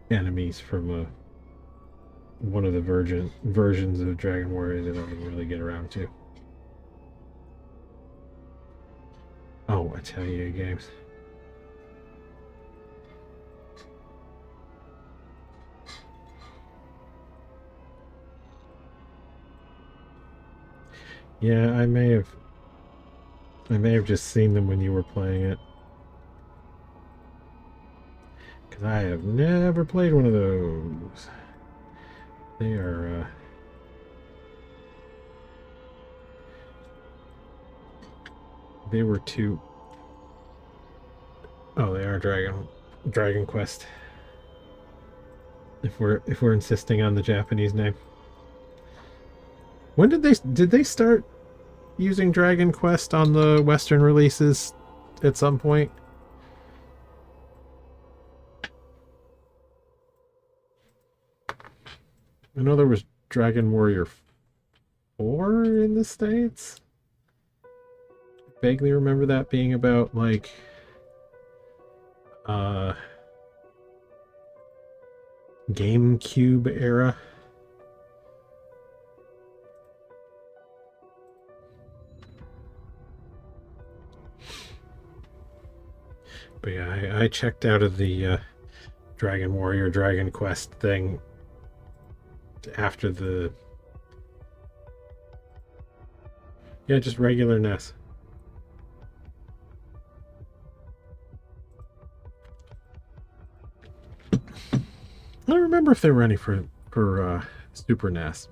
enemies from one of the versions of Dragon Warrior that I didn't really get around to. Oh, Atelier games. Yeah, I may have just seen them when you were playing it. Because I have never played one of those. They are, they were too... Oh, they are Dragon Quest. If we're insisting on the Japanese name. When did they start using Dragon Quest on the Western releases at some point? I know there was Dragon Warrior 4 in the States. I vaguely remember that being about like GameCube era. But yeah, I checked out of the Dragon Warrior Dragon Quest thing after the... Yeah, just regular NES. I don't remember if there were any for Super NES.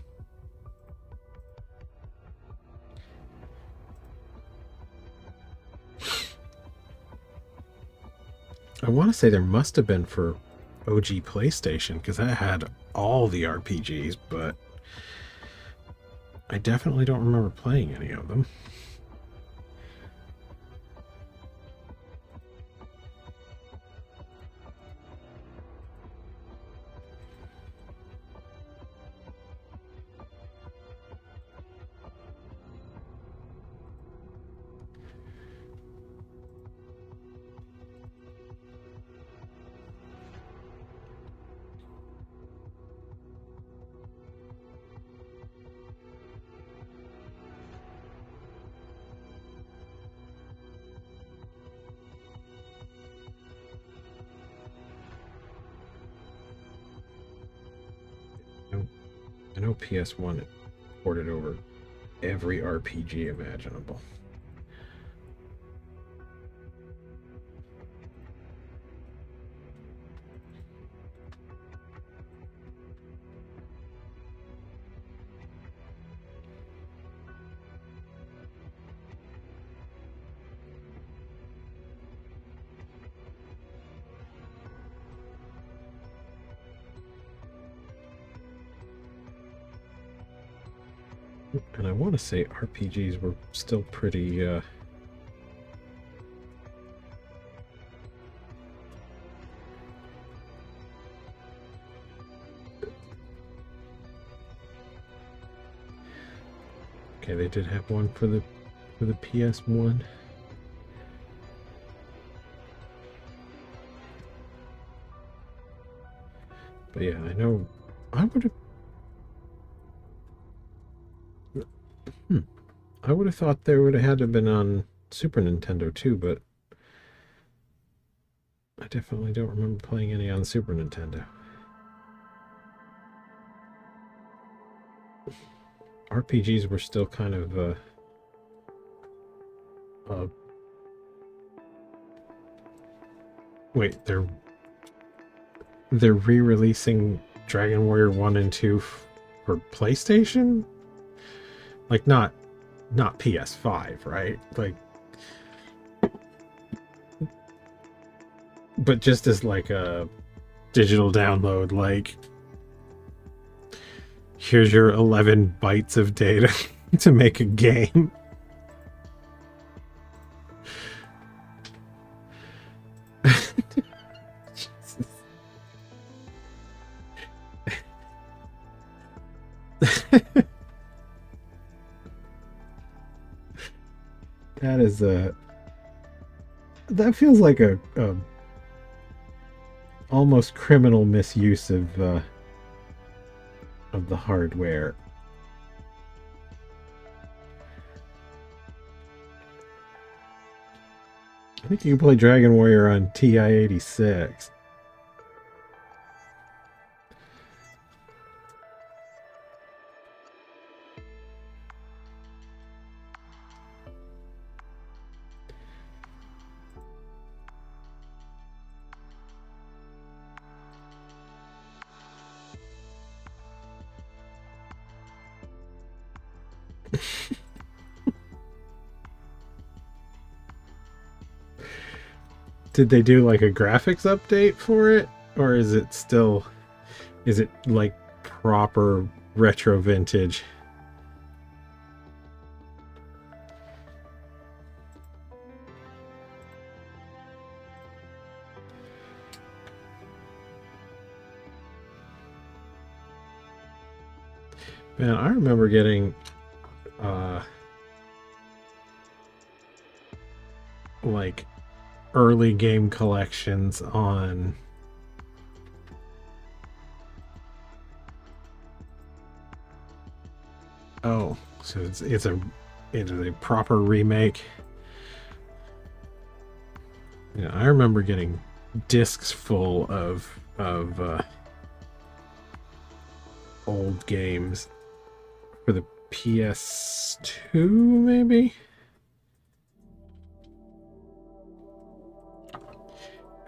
I want to say there must have been for OG PlayStation, because that had all the RPGs, but I definitely don't remember playing any of them. I know PS1 ported over every RPG imaginable. And I want to say RPGs were still pretty, okay, they did have one for the PS1. But yeah, I know I would have I would have thought they would have had to have been on Super Nintendo too, but I definitely don't remember playing any on Super Nintendo. RPGs were still kind of wait, they're re-releasing Dragon Warrior 1 and 2 for PlayStation? Like not PS5, right? Like, but just as like a digital download, like here's your 11 bytes of data to make a game. That is that feels like a almost criminal misuse of the hardware. I think you can play Dragon Warrior on TI-86. Did they do like a graphics update for it? Or is it still... is it like proper retro vintage? Man, I remember getting like early game collections on oh, so it is a proper remake. Yeah, I remember getting discs full of old games for the PS2, maybe.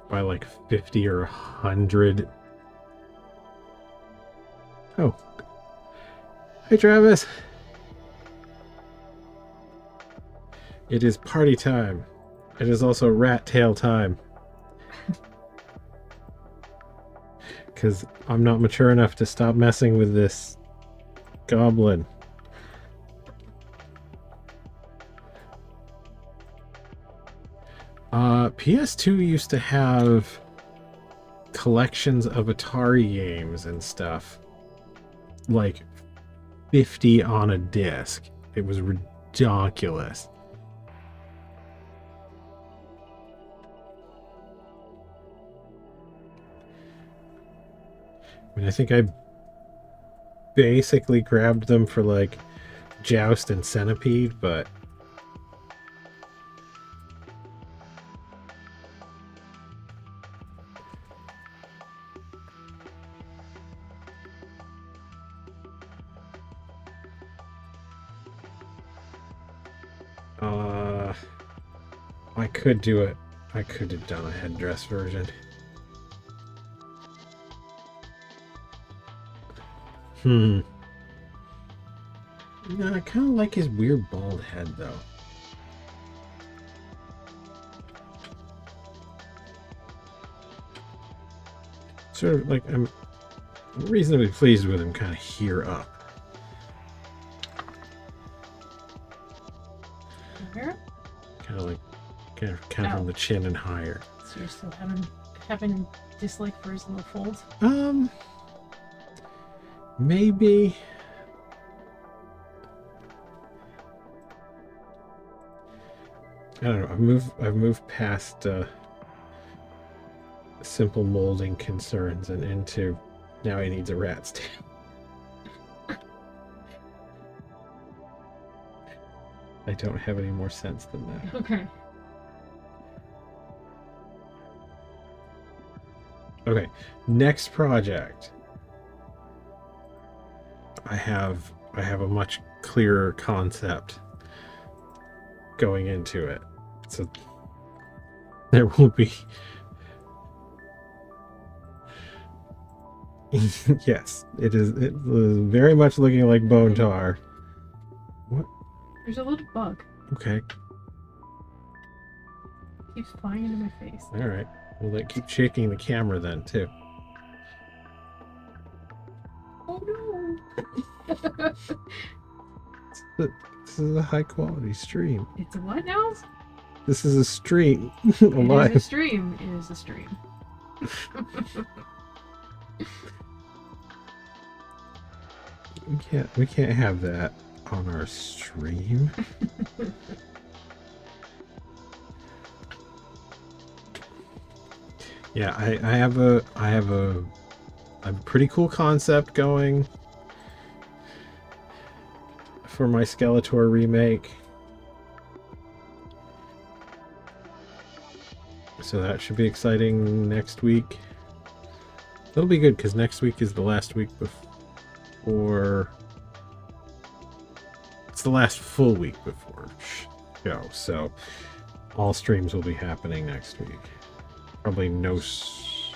By like 50 or 100. Oh. Hey, Travis. It is party time. It is also rat tail time. Because I'm not mature enough to stop messing with this goblin. PS2 used to have collections of Atari games and stuff. Like 50 on a disc. It was ridiculous. I mean, I think I basically grabbed them for like Joust and Centipede, but I could do it. I could have done a headdress version. No, I kind of like his weird bald head, though. Sort of like I'm reasonably pleased with him kind of here up. Kind of from the chin and higher.
So you're still having dislike for his little folds?
Maybe. I don't know. I've moved past simple molding concerns and into now he needs a rat's tail. I don't have any more sense than that.
Okay.
Okay, next project. I have a much clearer concept going into it. So there will be yes, it is very much looking like bone tar. What?
There's a little bug.
Okay.
Keeps flying into my face.
All right. Well, that keep shaking the camera then too.
Oh no!
This is a high quality stream.
It's a what now?
This is a stream.
It is a
Alive.
stream. It is a stream.
We can't have that on our stream. Yeah, I have a pretty cool concept going for my Skeletor remake. So that should be exciting next week. It'll be good because next week is the last week before. It's the last full week before show, so all streams will be happening next week. Probably no.
Should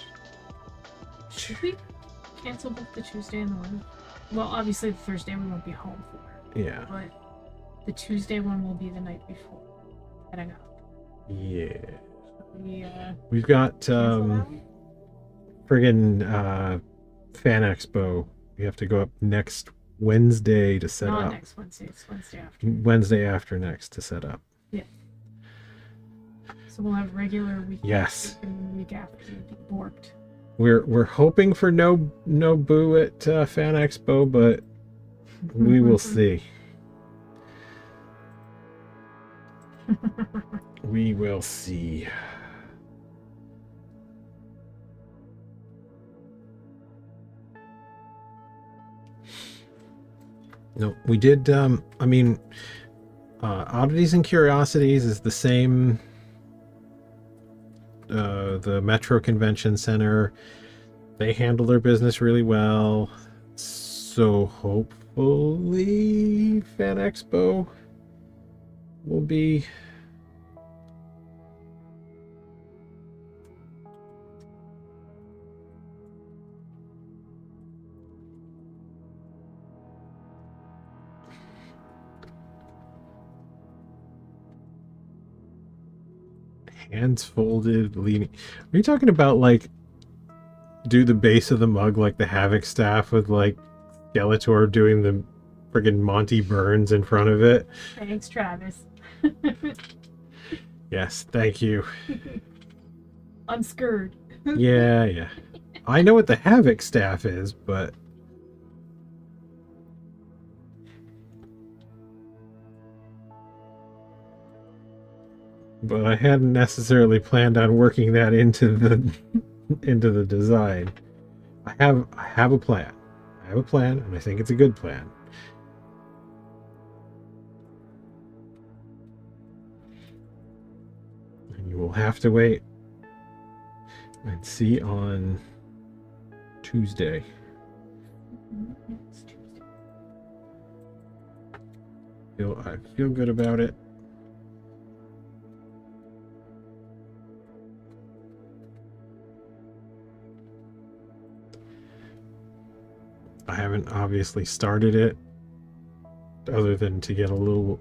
we cancel both the Tuesday and the one? Well, obviously the Thursday we won't be home for.
Yeah.
But the Tuesday one will be the night before. Heading up.
Yeah.
We
We've got
cancel that one?
friggin' Fan Expo. We have to go up next Wednesday to set
Not
up.
next Wednesday. It's Wednesday after.
Wednesday after next to set up.
So we'll have regular week.
Yes.
And week after will be borked.
We're hoping for no boo at Fan Expo, but we will see. We will see. No, we did. I mean, Oddities and Curiosities is the same. The Metro Convention Center, they handle their business really well. So hopefully Fan Expo will be hands folded, leaning. Are you talking about like do the base of the mug like the Havoc staff with like Skeletor doing the friggin' Monty Burns in front of it?
Thanks, Travis.
Yes, thank you.
I'm scared.
Yeah. I know what the Havoc staff is, but I hadn't necessarily planned on working that into the design. I have a plan. I have a plan, and I think it's a good plan. And you will have to wait and see on Tuesday.
Next Tuesday.
I feel good about it. I haven't obviously started it other than to get a little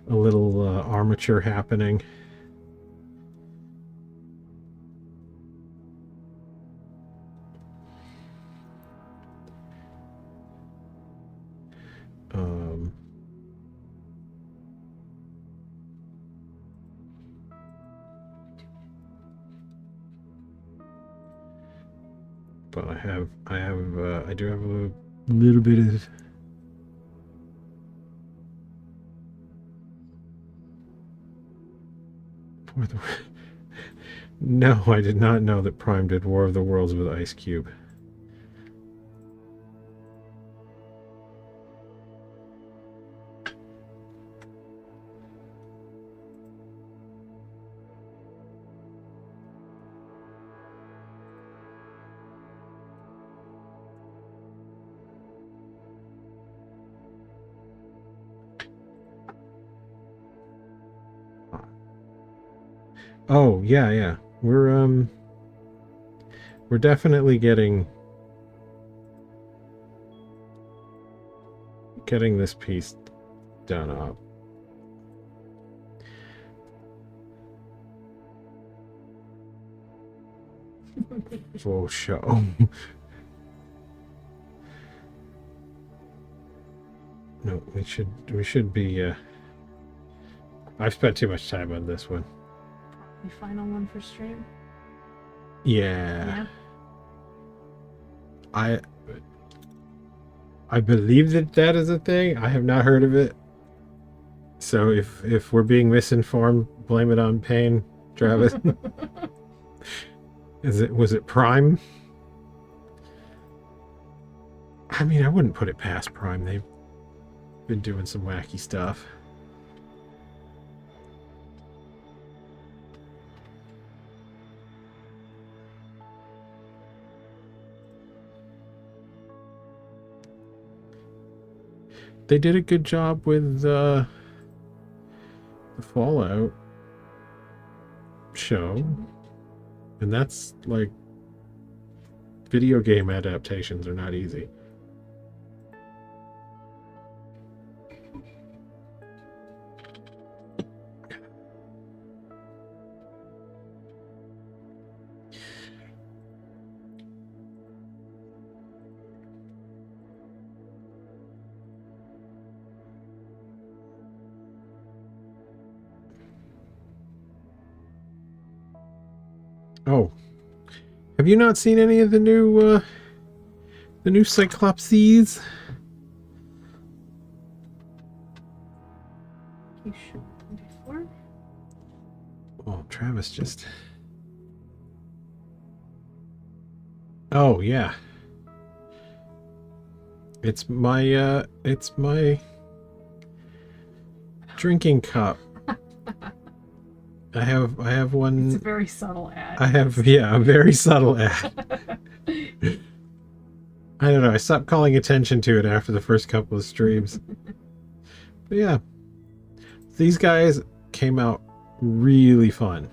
armature happening. but I do have a little bit of. No, I did not know that Prime did War of the Worlds with Ice Cube. Oh, yeah. We're definitely getting this piece done up. Full show. No, we should be I've spent too much time on this one.
The final one for stream.
Yeah. I believe that is a thing. I have not heard of it. So if we're being misinformed, blame it on Payne, Travis. Was it Prime? I mean, I wouldn't put it past Prime. They've been doing some wacky stuff. They did a good job with the Fallout show, and that's like, video game adaptations are not easy. Oh, have you not seen any of the new Cyclopses?
You should before.
Oh, Travis just. Oh yeah. It's my drinking cup. I have one.
It's a very subtle ad.
I have, a very subtle ad. I don't know. I stopped calling attention to it after the first couple of streams. But yeah, these guys came out really fun.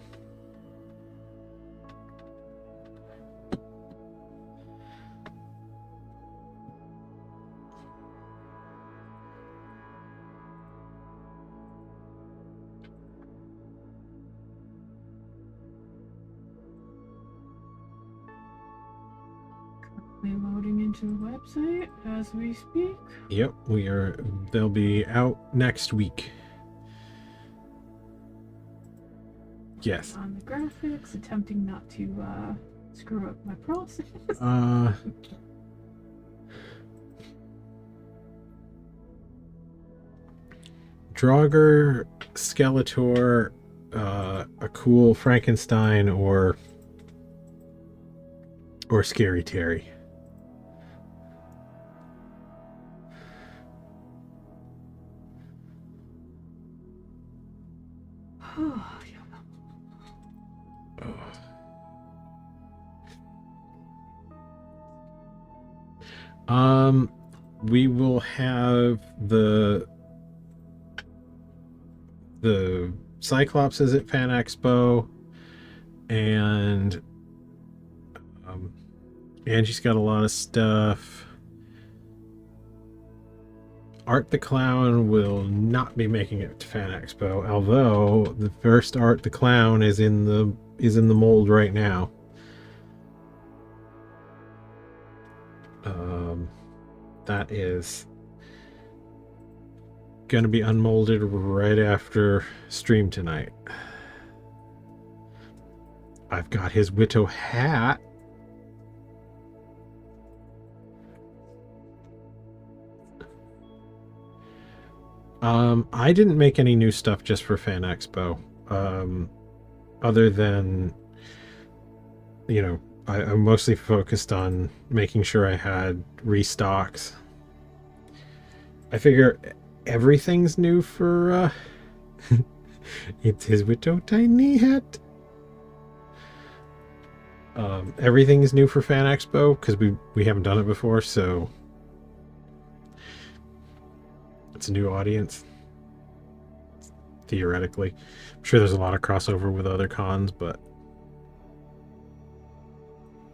Loading into the website as we speak.
Yep, they'll be out next week. Yes.
On the graphics, attempting not to screw up my process.
Draugr, Skeletor, a cool Frankenstein, or Scary Terry. We will have the Cyclopses at Fan Expo, and Angie's got a lot of stuff. Art the Clown will not be making it to Fan Expo, although the first Art the Clown is in the mold right now. That is gonna be unmolded right after stream tonight. I've got his Witto hat. I didn't make any new stuff just for Fan Expo. Other than, you know, I'm mostly focused on making sure I had restocks. I figure everything's new for, it is with a tiny hat. Everything is new for Fan Expo because we haven't done it before, so it's a new audience. Theoretically, I'm sure there's a lot of crossover with other cons, but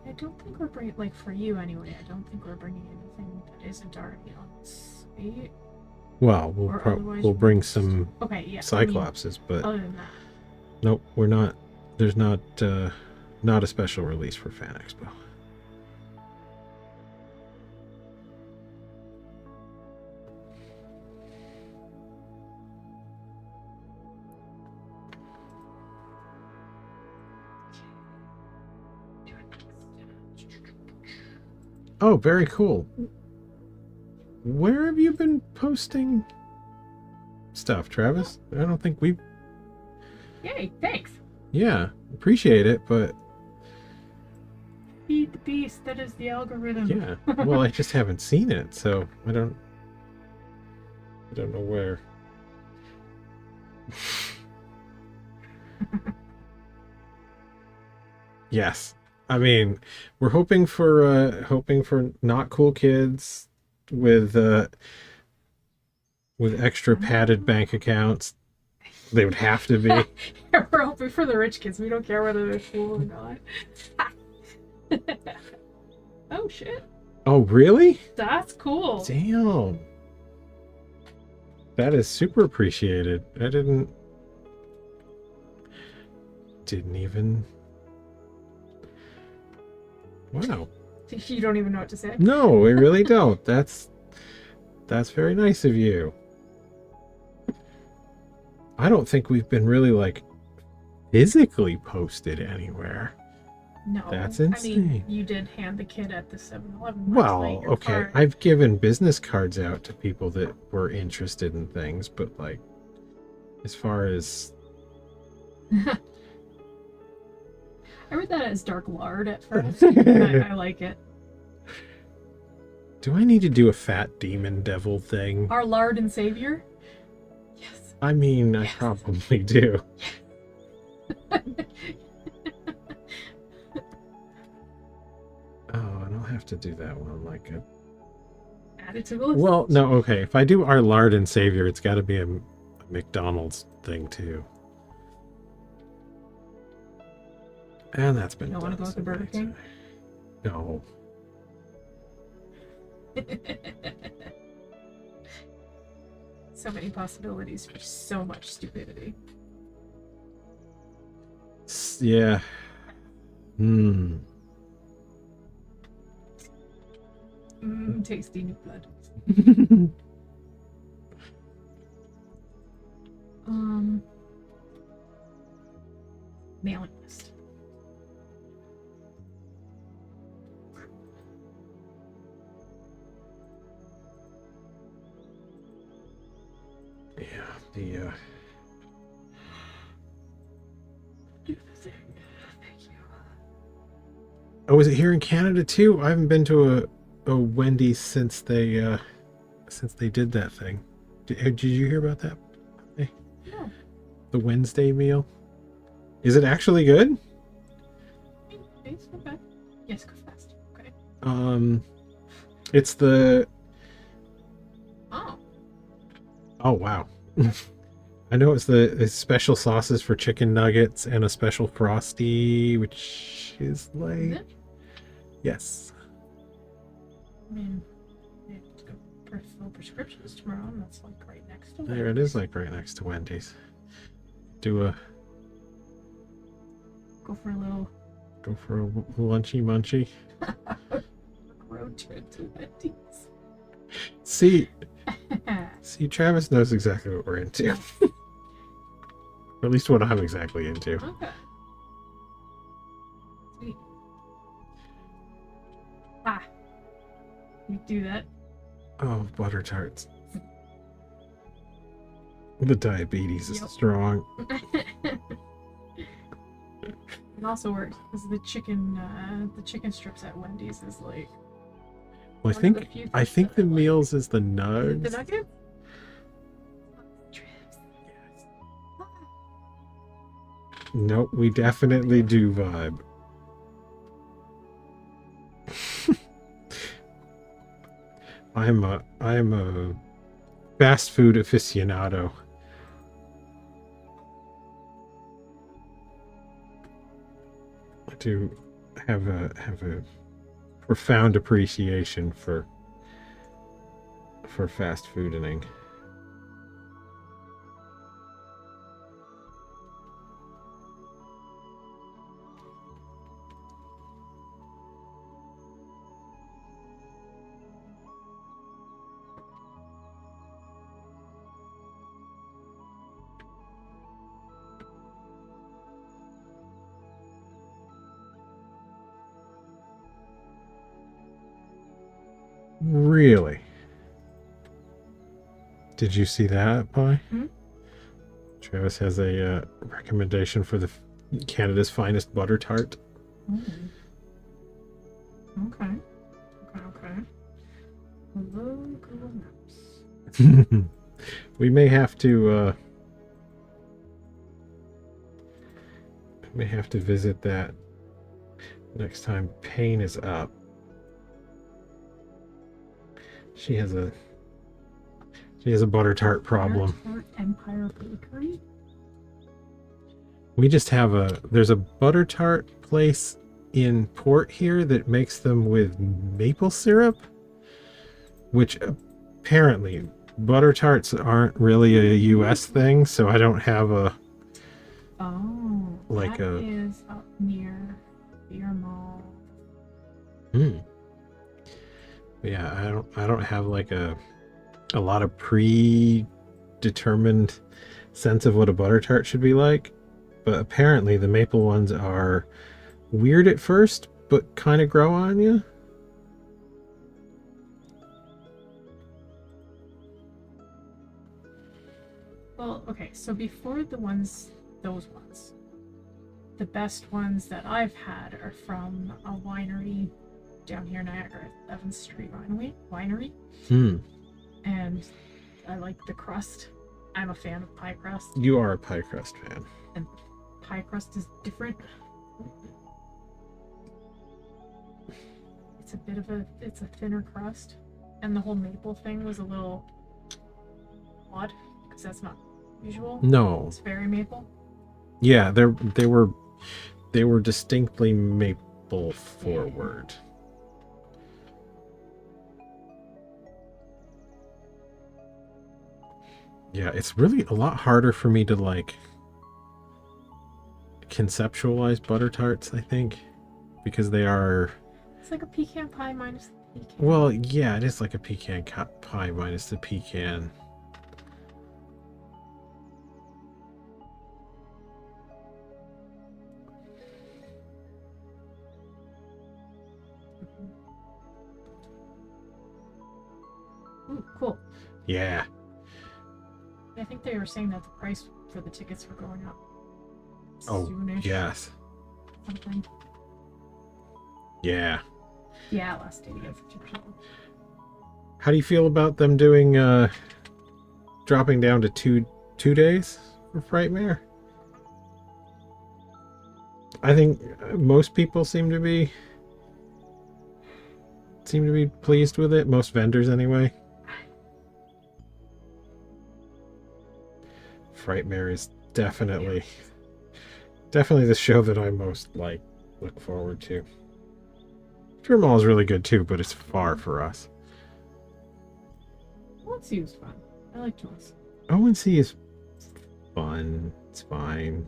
I don't think we're bringing, like, for you anyway, I don't think we're bringing anything that isn't already on site.
well,
Or otherwise
we'll bring
released.
some
Okay, yeah.
Cyclopses,
I
but
mean, other than that.
nope, we're not. There's not a special release for Fan Expo. Oh, very cool. Where have you been posting stuff, Travis? I don't think we.
Yay, thanks.
Yeah, appreciate it, but
Feed the beast, that is the algorithm.
yeah. Well, I just haven't seen it, so I don't know where. Yes. I mean, we're hoping for not cool kids with extra padded bank accounts. They would have to be.
We're hoping for the rich kids. We don't care whether they're cool or not. Oh shit.
Oh, really?
That's cool.
Damn. That is super appreciated. I didn't even. Wow.
You don't even know what to say.
No, we really don't. That's very nice of you. I don't think we've been really like physically posted anywhere.
No.
That's
I
insane.
mean, you did hand the kid at the 7-Eleven.
Well, okay. I've given business cards out to people that were interested in things, but like as far as
I read that as dark lard at first. I like it.
do I need to do a fat demon devil thing?
Our lard and savior? Yes.
I mean, I probably do. Oh, and I'll have to do that one like a...
Add it to the list.
Well, no, okay. If I do our lard and savior, it's got to be a McDonald's thing too. And that's been.
You don't want to go with the Burger King?
No.
So many possibilities for so much stupidity.
Yeah.
Tasty new blood. Mailing list.
Yeah, the
Do the thing. Thank you.
Oh, is it here in Canada too? I haven't been to a Wendy's since they did that thing. Did you hear about that? Hey,
No.
the Wednesday meal. Is it actually good?
It's not bad. Yes, go fast. Okay.
It's the...
Oh.
Oh, wow. I know it's the special sauces for chicken nuggets and a special Frosty, which is like...
Is it?
Yes.
I mean, I have to go fill prescriptions tomorrow, and that's like right next to it.
There it is, like right next to Wendy's. Do a...
Go for a little
Go for a lunchy munchy.
road trip to Wendy's.
See, Travis knows exactly what we're into. Or at least what I'm exactly into.
Okay. Sweet. Ah. You do that.
Oh, butter tarts. The diabetes is
Yep.
strong.
It also works because the chicken strips at Wendy's is like.
Well,
one of the few
I
things
think
that I
the
like.
meals is the
The
nugs.
nuggets. Strips.
Nope, we definitely do vibe. I'm a fast food aficionado. I do have a profound appreciation for fast fooding. Really? Did you see that, Pi?
Hmm?
Travis has a recommendation for the Canada's finest butter tart.
Mm. Okay. Okay. Hello, Google Maps.
We may have to visit that next time Payne is up. She has a butter tart problem.
Butter Tart Empire Bakery.
We just have there's a butter tart place in Port here that makes them with maple syrup, which apparently butter tarts aren't really a US thing, so I don't have
That is up near Beer Mall.
Yeah, I don't have like a lot of predetermined sense of what a butter tart should be like, but apparently the maple ones are weird at first, but kind of grow on you.
Well, okay, so before those ones, the best ones that I've had are from a winery down here in Niagara, Evans Street Winery. And I like the crust. I'm a fan of pie crust.
You are a pie crust fan.
And pie crust is different. It's a thinner crust. And the whole maple thing was a little odd, because that's not usual.
No.
It's very maple.
Yeah, they were distinctly maple forward. Yeah, it's really a lot harder for me to like conceptualize butter tarts, I think, because they are.
It's like a pecan pie minus the pecan.
Well, yeah, it is like a pecan pie minus the pecan.
Ooh, cool.
Yeah.
I think they were saying that the price for the tickets were going up.
Oh,
Soonish.
yes.
Something.
Yeah.
Yeah, last day to get 50%.
How do you feel about them doing dropping down to two days for Frightmare? I think most people seem to be pleased with it. Most vendors, anyway. Frightmare is definitely the show that I most look forward to. Fear Mall is really good too, but it's far for us.
ONC was fun. I liked ONC.
ONC is fun. It's fine.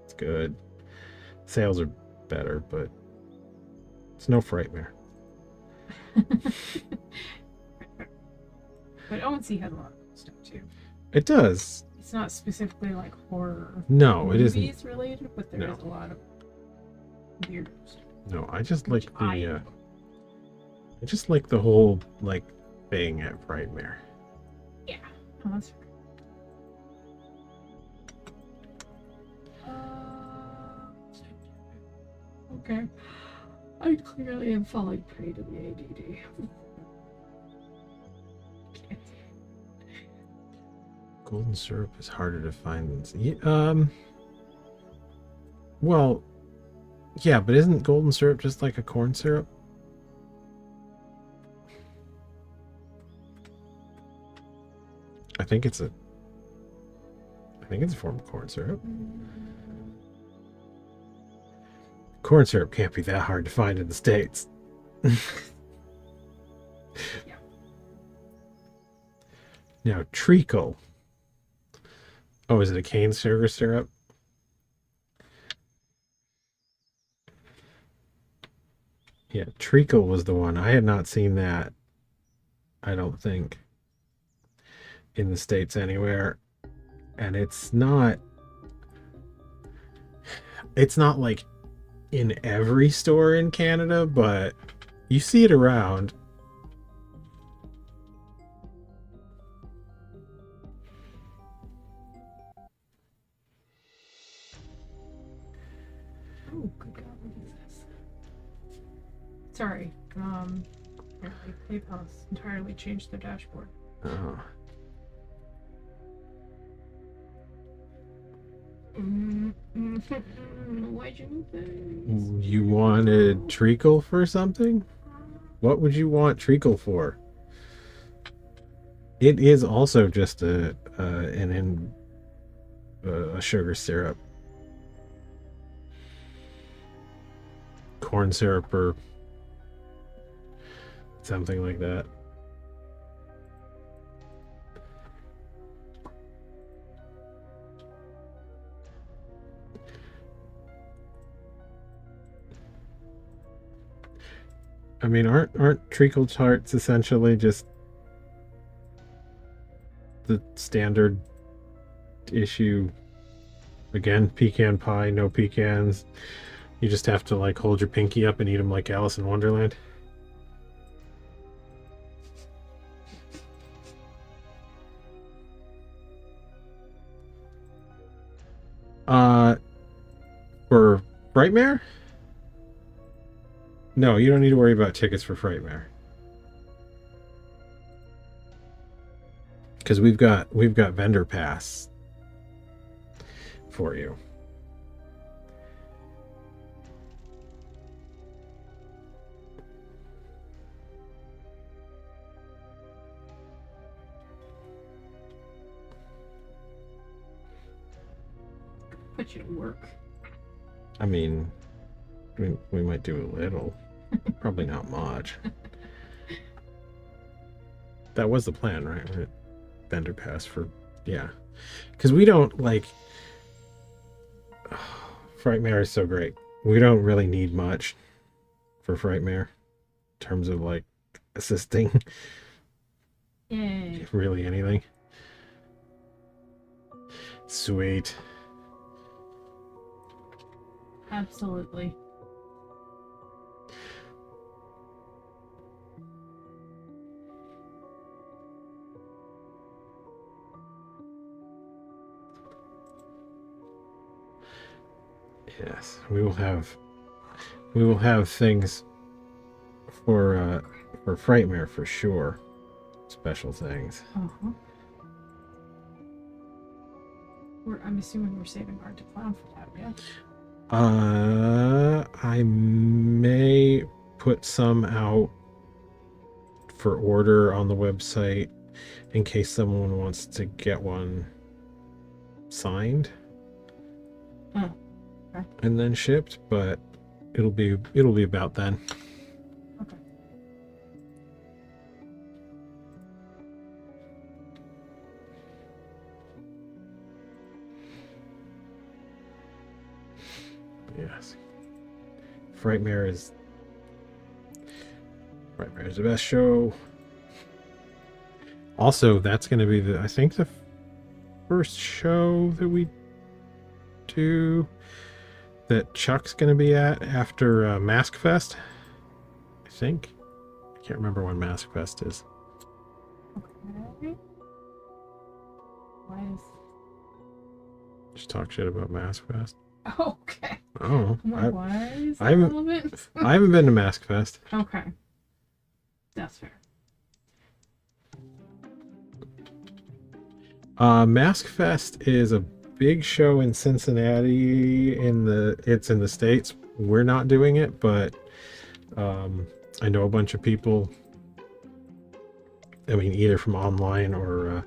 It's good. Sales are better, but it's no Frightmare.
But ONC had a lot of cool stuff too.
It does.
It's not specifically like horror.
No, it isn't.
Movies related, but there is a lot of weird stuff.
No, I just like
I
just like the whole thing at Frightmare.
Yeah, oh, that's fair. Okay. I clearly am falling prey to the ADD. Can't.
Golden syrup is harder to find than well, yeah, but isn't golden syrup just like a corn syrup? I think it's a form of corn syrup. Corn syrup can't be that hard to find in the States.
Yeah.
Now, treacle. Oh, is it a cane sugar syrup? Yeah, treacle was the one. I had not seen that, I don't think, in the States anywhere. And it's not like in every store in Canada, but you see it around.
Oh, good God, what is this? Sorry. Apparently PayPal's entirely changed their dashboard.
Oh.
Why'd you move things?
You wanted treacle for something? What would you want treacle for? It is also just a sugar syrup, corn syrup, or something like that. I mean, aren't treacle tarts essentially just the standard issue? Again, pecan pie, no pecans. You just have to like hold your pinky up and eat them like Alice in Wonderland. For Frightmare? No, you don't need to worry about tickets for Frightmare. Because we've got vendor pass for you.
Put you to work.
I mean, we might do a little. Probably not much. That was the plan, right? Vendor pass for, yeah. Because we don't, like... Frightmare is so great. We don't really need much for Frightmare in terms of, like, assisting.
Yay.
Really anything. Sweet.
Absolutely.
Yes, we will have things for Frightmare for sure. Special things.
Uh-huh. I'm assuming we're saving Art to Clown for that, yeah?
I may put some out for order on the website in case someone wants to get one signed.
Oh, okay.
And then shipped, but it'll be about then.
Okay.
Yes. Frightmare is the best show. Also, that's going to be I think the first show that we do that Chuck's going to be at after Mask Fest. I think. I can't remember when Mask Fest is.
Okay. Why is...
Just talk shit about Mask Fest.
Okay.
Oh,
I'm like, why is that
I haven't-
relevant?
I haven't been to Mask Fest.
Okay. That's fair.
Mask Fest is a big show in Cincinnati. It's in the States. We're not doing it, but I know a bunch of people. I mean, either from online or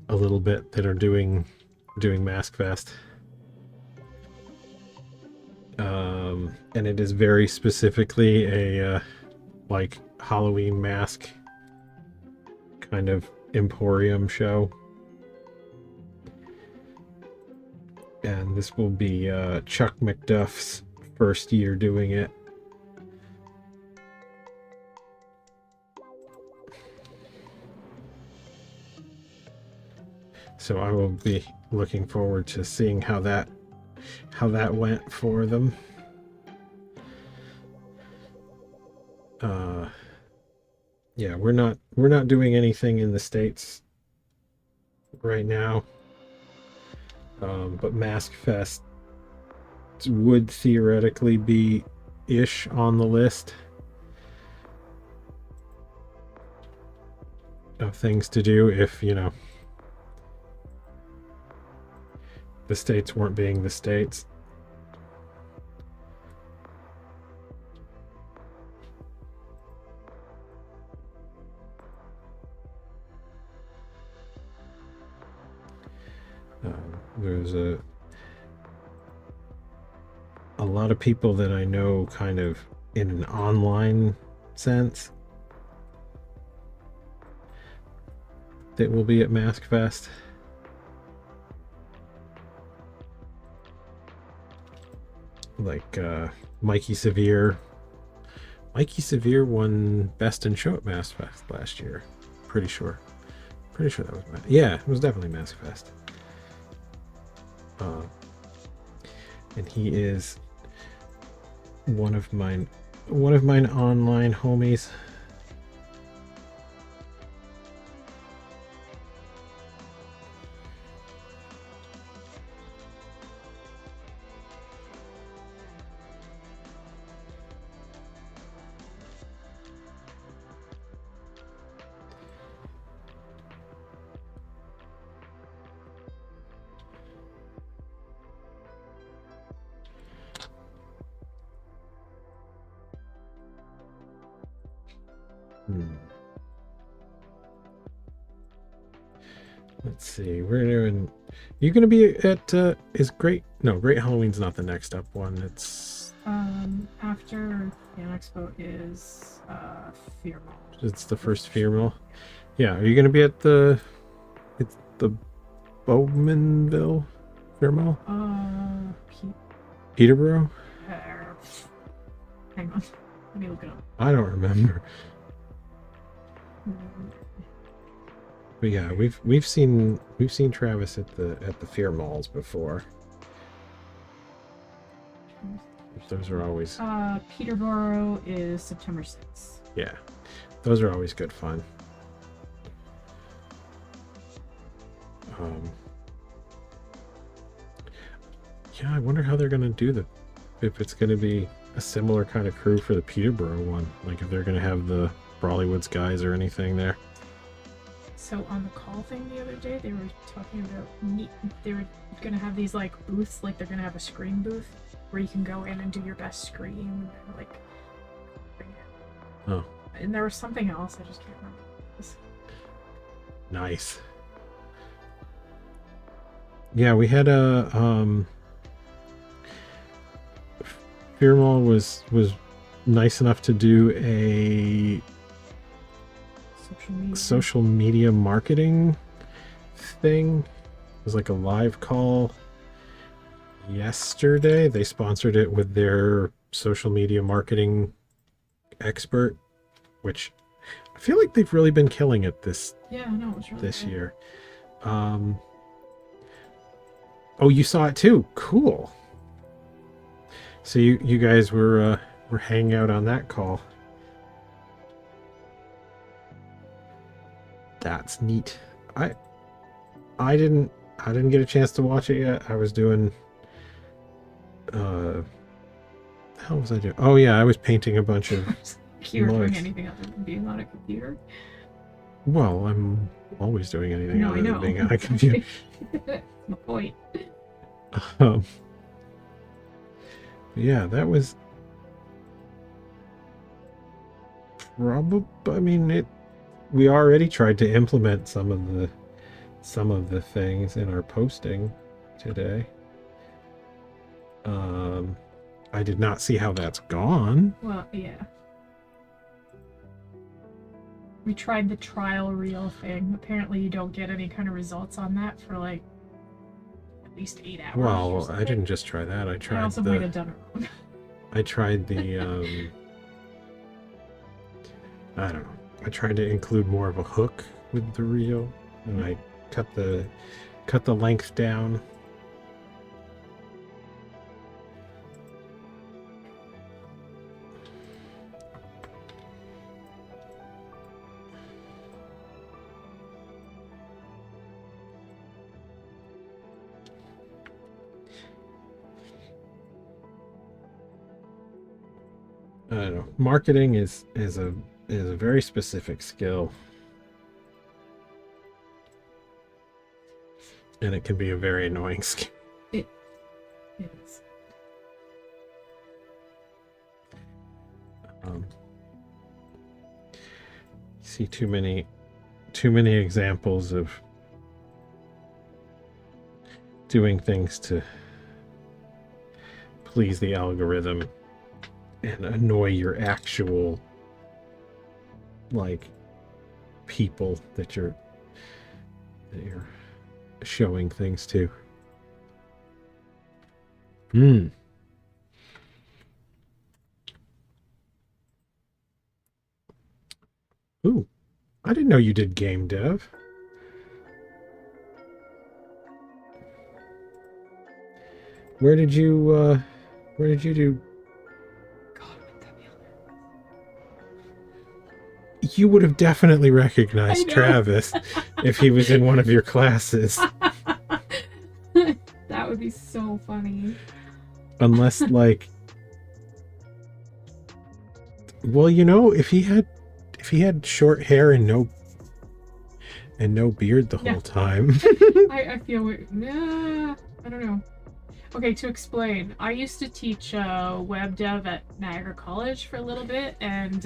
a little bit that are doing Mask Fest. And it is very specifically a like Halloween mask kind of emporium show. And this will be Chuck McDuff's first year doing it. So I will be looking forward to seeing how that went for them. Yeah, we're not doing anything in the States right now. But Mask Fest would theoretically be ish on the list of things to do if, you know, the States weren't being the States. There's a lot of people that I know kind of in an online sense that will be at Mask Fest. Like Mikey Severe. Mikey Severe won Best in Show at Mask Fest last year. Pretty sure that was yeah, it was definitely Mask Fest. And he is one of mine online homies. Let's see. We're doing. You gonna be at? Is Great? No, Great Halloween's not the next up one. It's
after Fan Expo is Fear Mall.
It's the first Fear Mall. Yeah. Are you gonna be at the? It's the Bowmanville Fear Mall. Peterborough.
Hang on. Let me look it up.
I don't remember. But yeah, we've seen Travis at the Fear Malls before. Those are always
Peterborough is September 6th.
Yeah. Those are always good fun. Yeah, I wonder how they're gonna do if it's gonna be a similar kind of crew for the Peterborough one. Like if they're gonna have the Brawlywoods guys or anything there.
So on the call thing the other day, they were talking about they were gonna have these like booths, like they're gonna have a scream booth where you can go in and do your best scream, and, like.
Oh.
And there was something else, I just can't remember.
Nice. Yeah, we had a Fear Mall was nice enough to do a social media marketing thing. It was like a live call yesterday. They sponsored it with their social media marketing expert, which I feel like they've really been killing it this year. Oh, you saw it too. Cool. So you guys were hanging out on that call. That's neat. I didn't get a chance to watch it yet. I was doing How was I doing? Oh yeah, I was painting a bunch of.
You were doing
Nice.
anything other than being on a computer?
Well, I'm always doing anything
No, I
other
know.
than being on a computer.
That's my point.
um, yeah, that was probably. I mean, it. We already tried to implement some of the things in our posting today. I did not see how that's gone.
Well, yeah. We tried the trial reel thing. Apparently you don't get any kind of results on that for like at least 8 hours. or
Well, I
something.
didn't just try that. I
I
tried
also might have done it wrong.
I tried the I don't know. I tried to include more of a hook with the reel, and I cut the length down. I don't know. Marketing is a very specific skill, and it can be a very annoying skill.
It is.
See too many examples of doing things to please the algorithm and annoy your actual like people that you're showing things to. Ooh, I didn't know you did game dev. Where did you do? You would have definitely recognized Travis if he was in one of your classes.
That would be so funny.
Unless, like, well, you know, if he had short hair and no beard the whole time.
I feel it. Nah, I don't know. Okay, to explain, I used to teach web dev at Niagara College for a little bit, and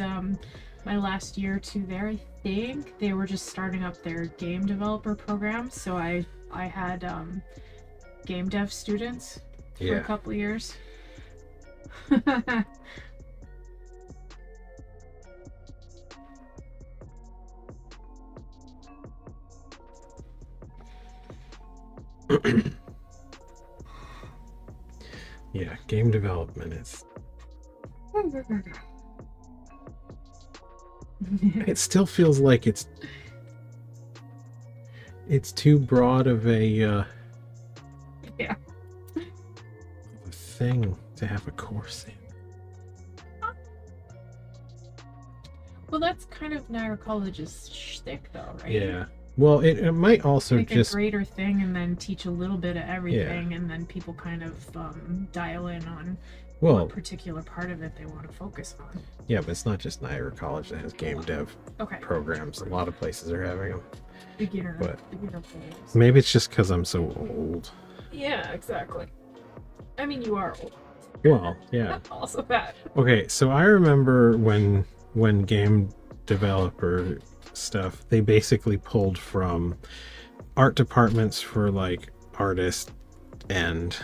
my last year or two there, I think they were just starting up their game developer program, so I had game dev students for a couple of years.
Yeah, game development is. It still feels like it's too broad of a
yeah.
thing to have a course in.
Well, that's kind of Niagara College's shtick, though, right?
Yeah. Well, it might also
make
just
a greater thing and then teach a little bit of everything, and then people kind of dial in on what particular part of it they want to focus on.
Yeah, but it's not just Niagara College that has game dev programs. A lot of places are having them.
Beginner
goals.
Maybe
it's just because I'm so old.
Yeah, exactly. I mean, you are old.
Well, yeah.
Also that.
Okay, so I remember when game developer stuff, they basically pulled from art departments for like artists and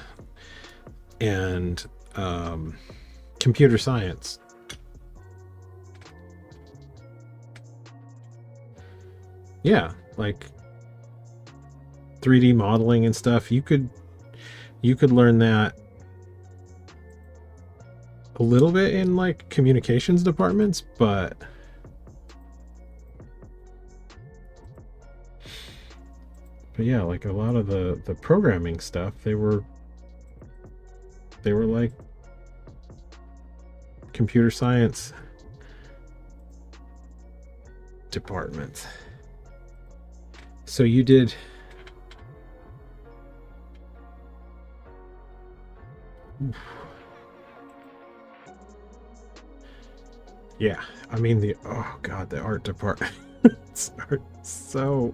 computer science. Yeah, like 3D modeling and stuff. You could learn that a little bit in like communications departments, but yeah, like a lot of the programming stuff, they were like computer science departments. So you did Yeah, I mean oh god, the art department. So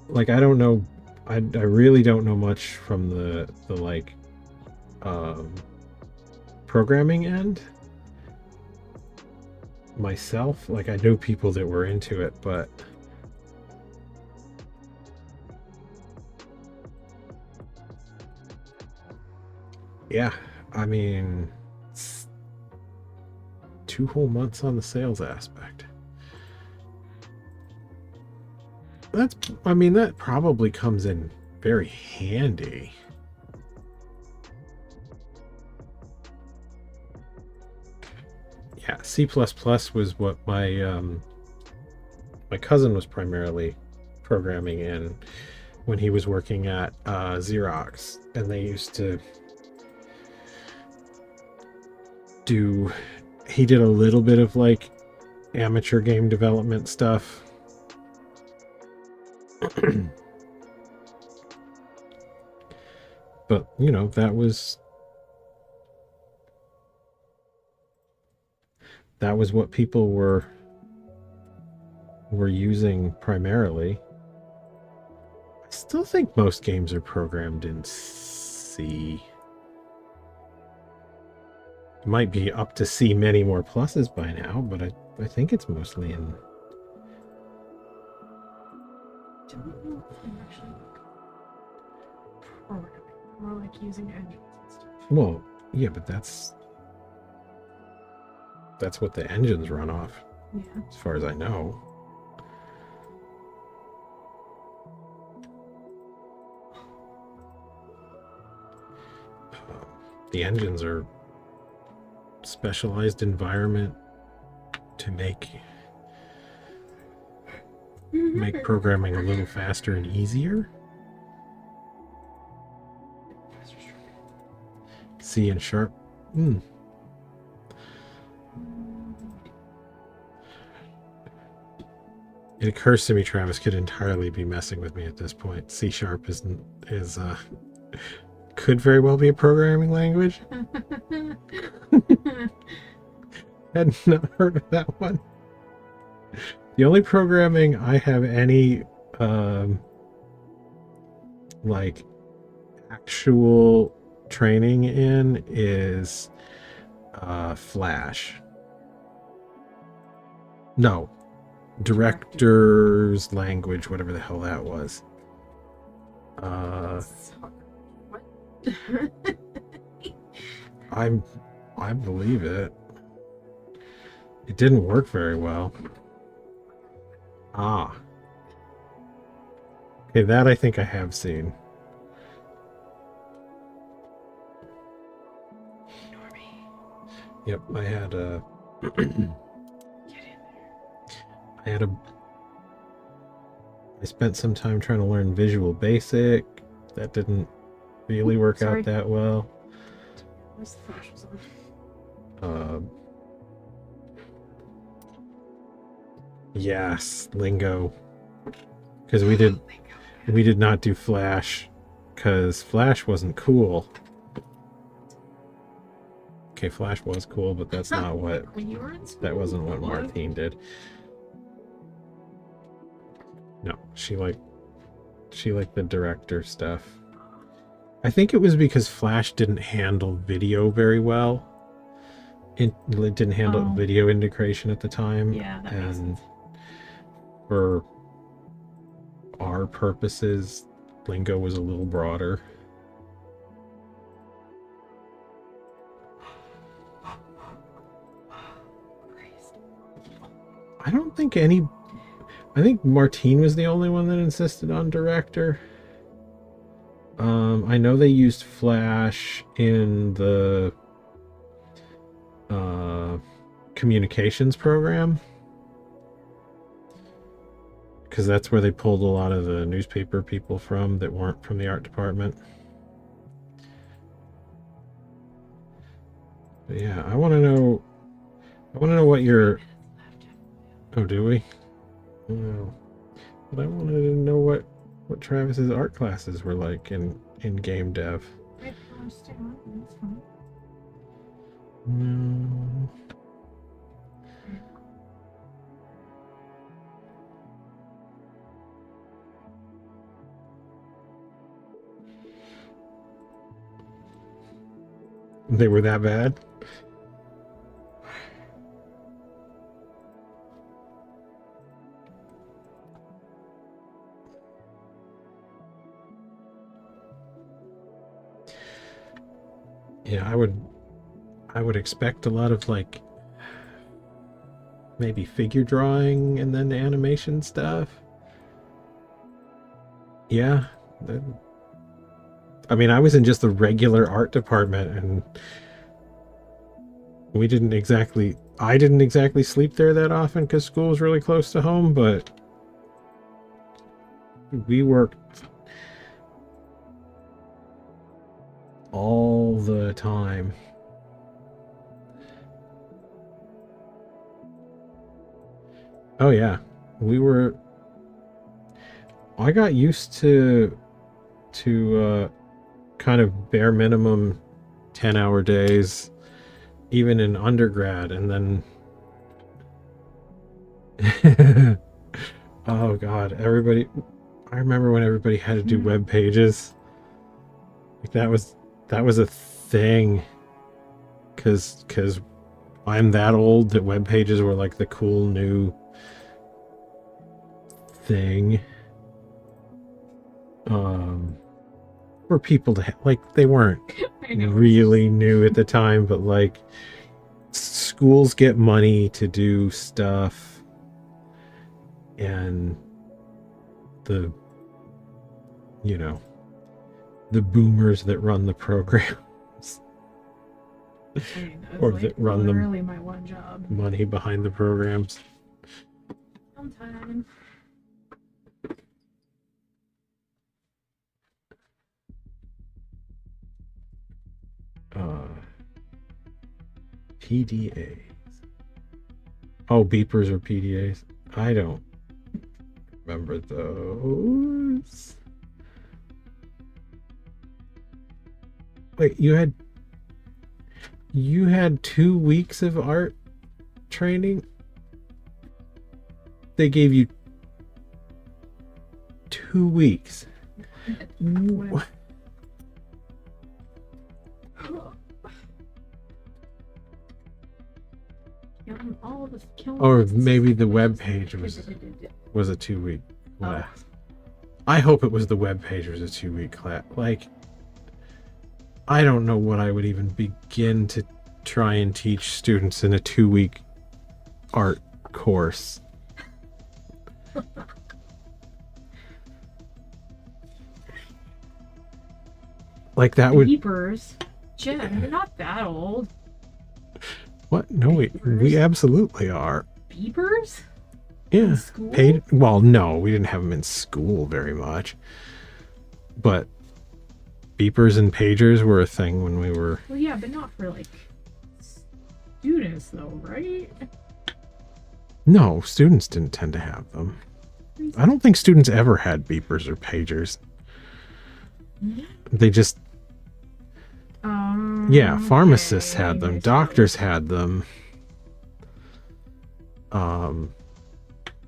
like I don't know, I really don't know much from the like programming end myself. Like I know people that were into it, but yeah, I mean, it's 2 whole months on the sales aspect. I mean, that probably comes in very handy. Yeah, C++ was what my my cousin was primarily programming in when he was working at Xerox, and they used to he did a little bit of like amateur game development stuff. But you know, that was what people were using primarily. I still think most games are programmed in C. It might be up to C many more pluses by now, but I think it's mostly in.
Don't know if I'm actually programming or like using engines and stuff.
Well, yeah, but that's what the engines run off,
Yeah.
as far as I know. The engines are specialized environment to make programming a little faster and easier. C and Sharp. It occurs to me Travis could entirely be messing with me at this point. C Sharp is could very well be a programming language. Had not heard of that one. The only programming I have any like actual training in is Flash. No, director's language, whatever the hell that was.
What?
I believe it. It didn't work very well. Ah. Okay, that I think I have seen. Yep, I had a I spent some time trying to learn Visual Basic. That didn't really work out that well.
Where's the flash was on?
Yes, Lingo. Because we did not do Flash because Flash wasn't cool. Okay, Flash was cool, but that's not what
When you were in school,
that wasn't what
what?
Martine did. No, she liked the director stuff. I think it was because Flash didn't handle video very well. It didn't handle video integration at the time.
Yeah, that makes sense.
For our purposes, Lingo was a little broader. I don't think I think Martine was the only one that insisted on director. I know they used Flash in the communications program, because that's where they pulled a lot of the newspaper people from that weren't from the art department. But yeah, I want to know what your... Oh, do we? Oh, but I wanted to know what Travis's art classes were like, and in game dev.
Wait, I'll stay on. That's fine.
No. They were that bad? Yeah, I would expect a lot of like maybe figure drawing and then animation stuff. Yeah. I mean, I was in just the regular art department and I didn't exactly sleep there that often because school was really close to home, but we worked all the time. Oh yeah, I got used to kind of bare minimum 10-hour days even in undergrad, and then oh god, I remember when everybody had to do web pages. Like that was a thing, cuz I'm that old that web pages were like the cool new thing. For people to like, they weren't really new at the time, but like schools get money to do stuff, and the boomers that run the programs or
like
that run
literally my one job.
Money behind the programs.
Sometime.
PDAs. Oh, beepers or PDAs? I don't remember those. Wait, you had 2 weeks of art training? They gave you 2 weeks. What? Or maybe the web page was a 2-week class. I hope it was the web page was a 2-week class. Like, I don't know what I would even begin to try and teach students in a 2-week art course. Like that would
Beepers. Jen, you're not that old.
What? No, we absolutely are.
Beepers?
Yeah.
In school?
Well, no, we didn't have them in school very much. But beepers and pagers were a thing when we were...
Well, yeah, but not for, like, students, though, right?
No, students didn't tend to have them. I don't think students ever had beepers or pagers. They just... yeah, pharmacists had them. Doctors had them.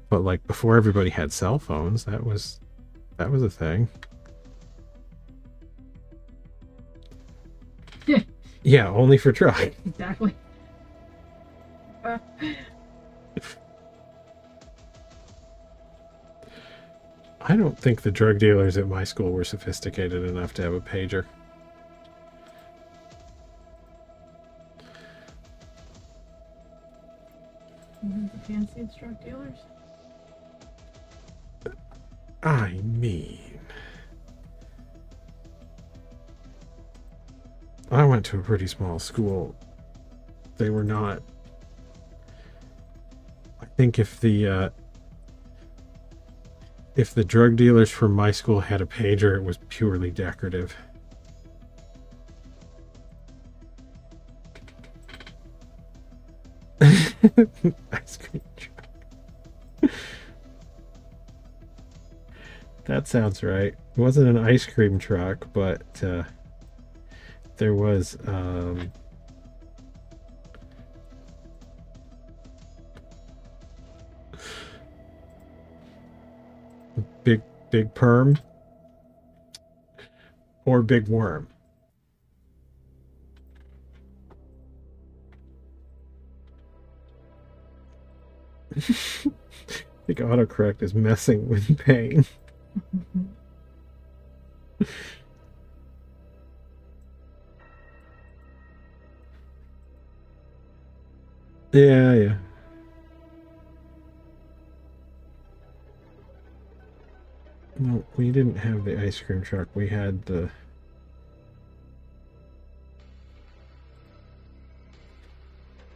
But like before everybody had cell phones, that was a thing. Yeah, only for try.
Exactly.
I don't think the drug dealers at my school were sophisticated enough to have a pager.
The fanciest drug dealers?
I mean, I went to a pretty small school. They were not... I think if the drug dealers from my school had a pager, it was purely decorative. Ice cream truck. That sounds right. It wasn't an ice cream truck, but there was big perm or big worm. I think autocorrect is messing with Pain. Yeah. No, we didn't have the ice cream truck. We had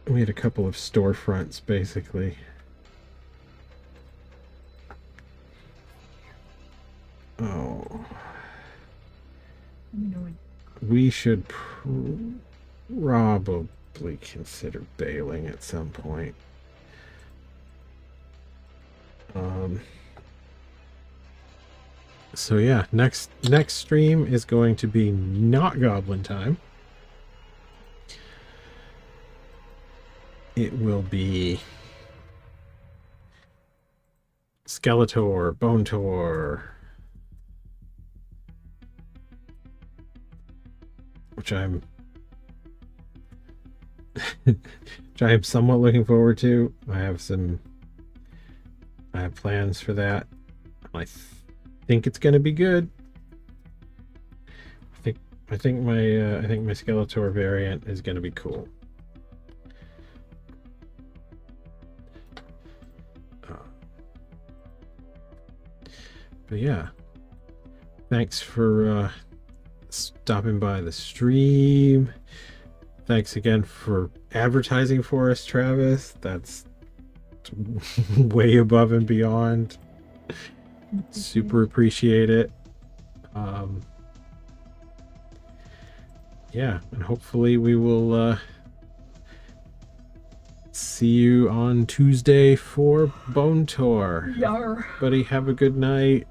a couple of storefronts, basically. Oh. We should probably consider bailing at some point. So yeah, next stream is going to be not Goblin time. It will be Skeletor, Bone Tour, which I'm somewhat looking forward to. I have plans for that. I think it's going to be good. I think my Skeletor variant is going to be cool. But yeah, thanks for stopping by the stream. Thanks again for advertising for us, Travis. That's way above and beyond. Super appreciate it. Yeah, and hopefully we will see you on Tuesday for Bone Tour.
Yar.
Buddy, have a good night.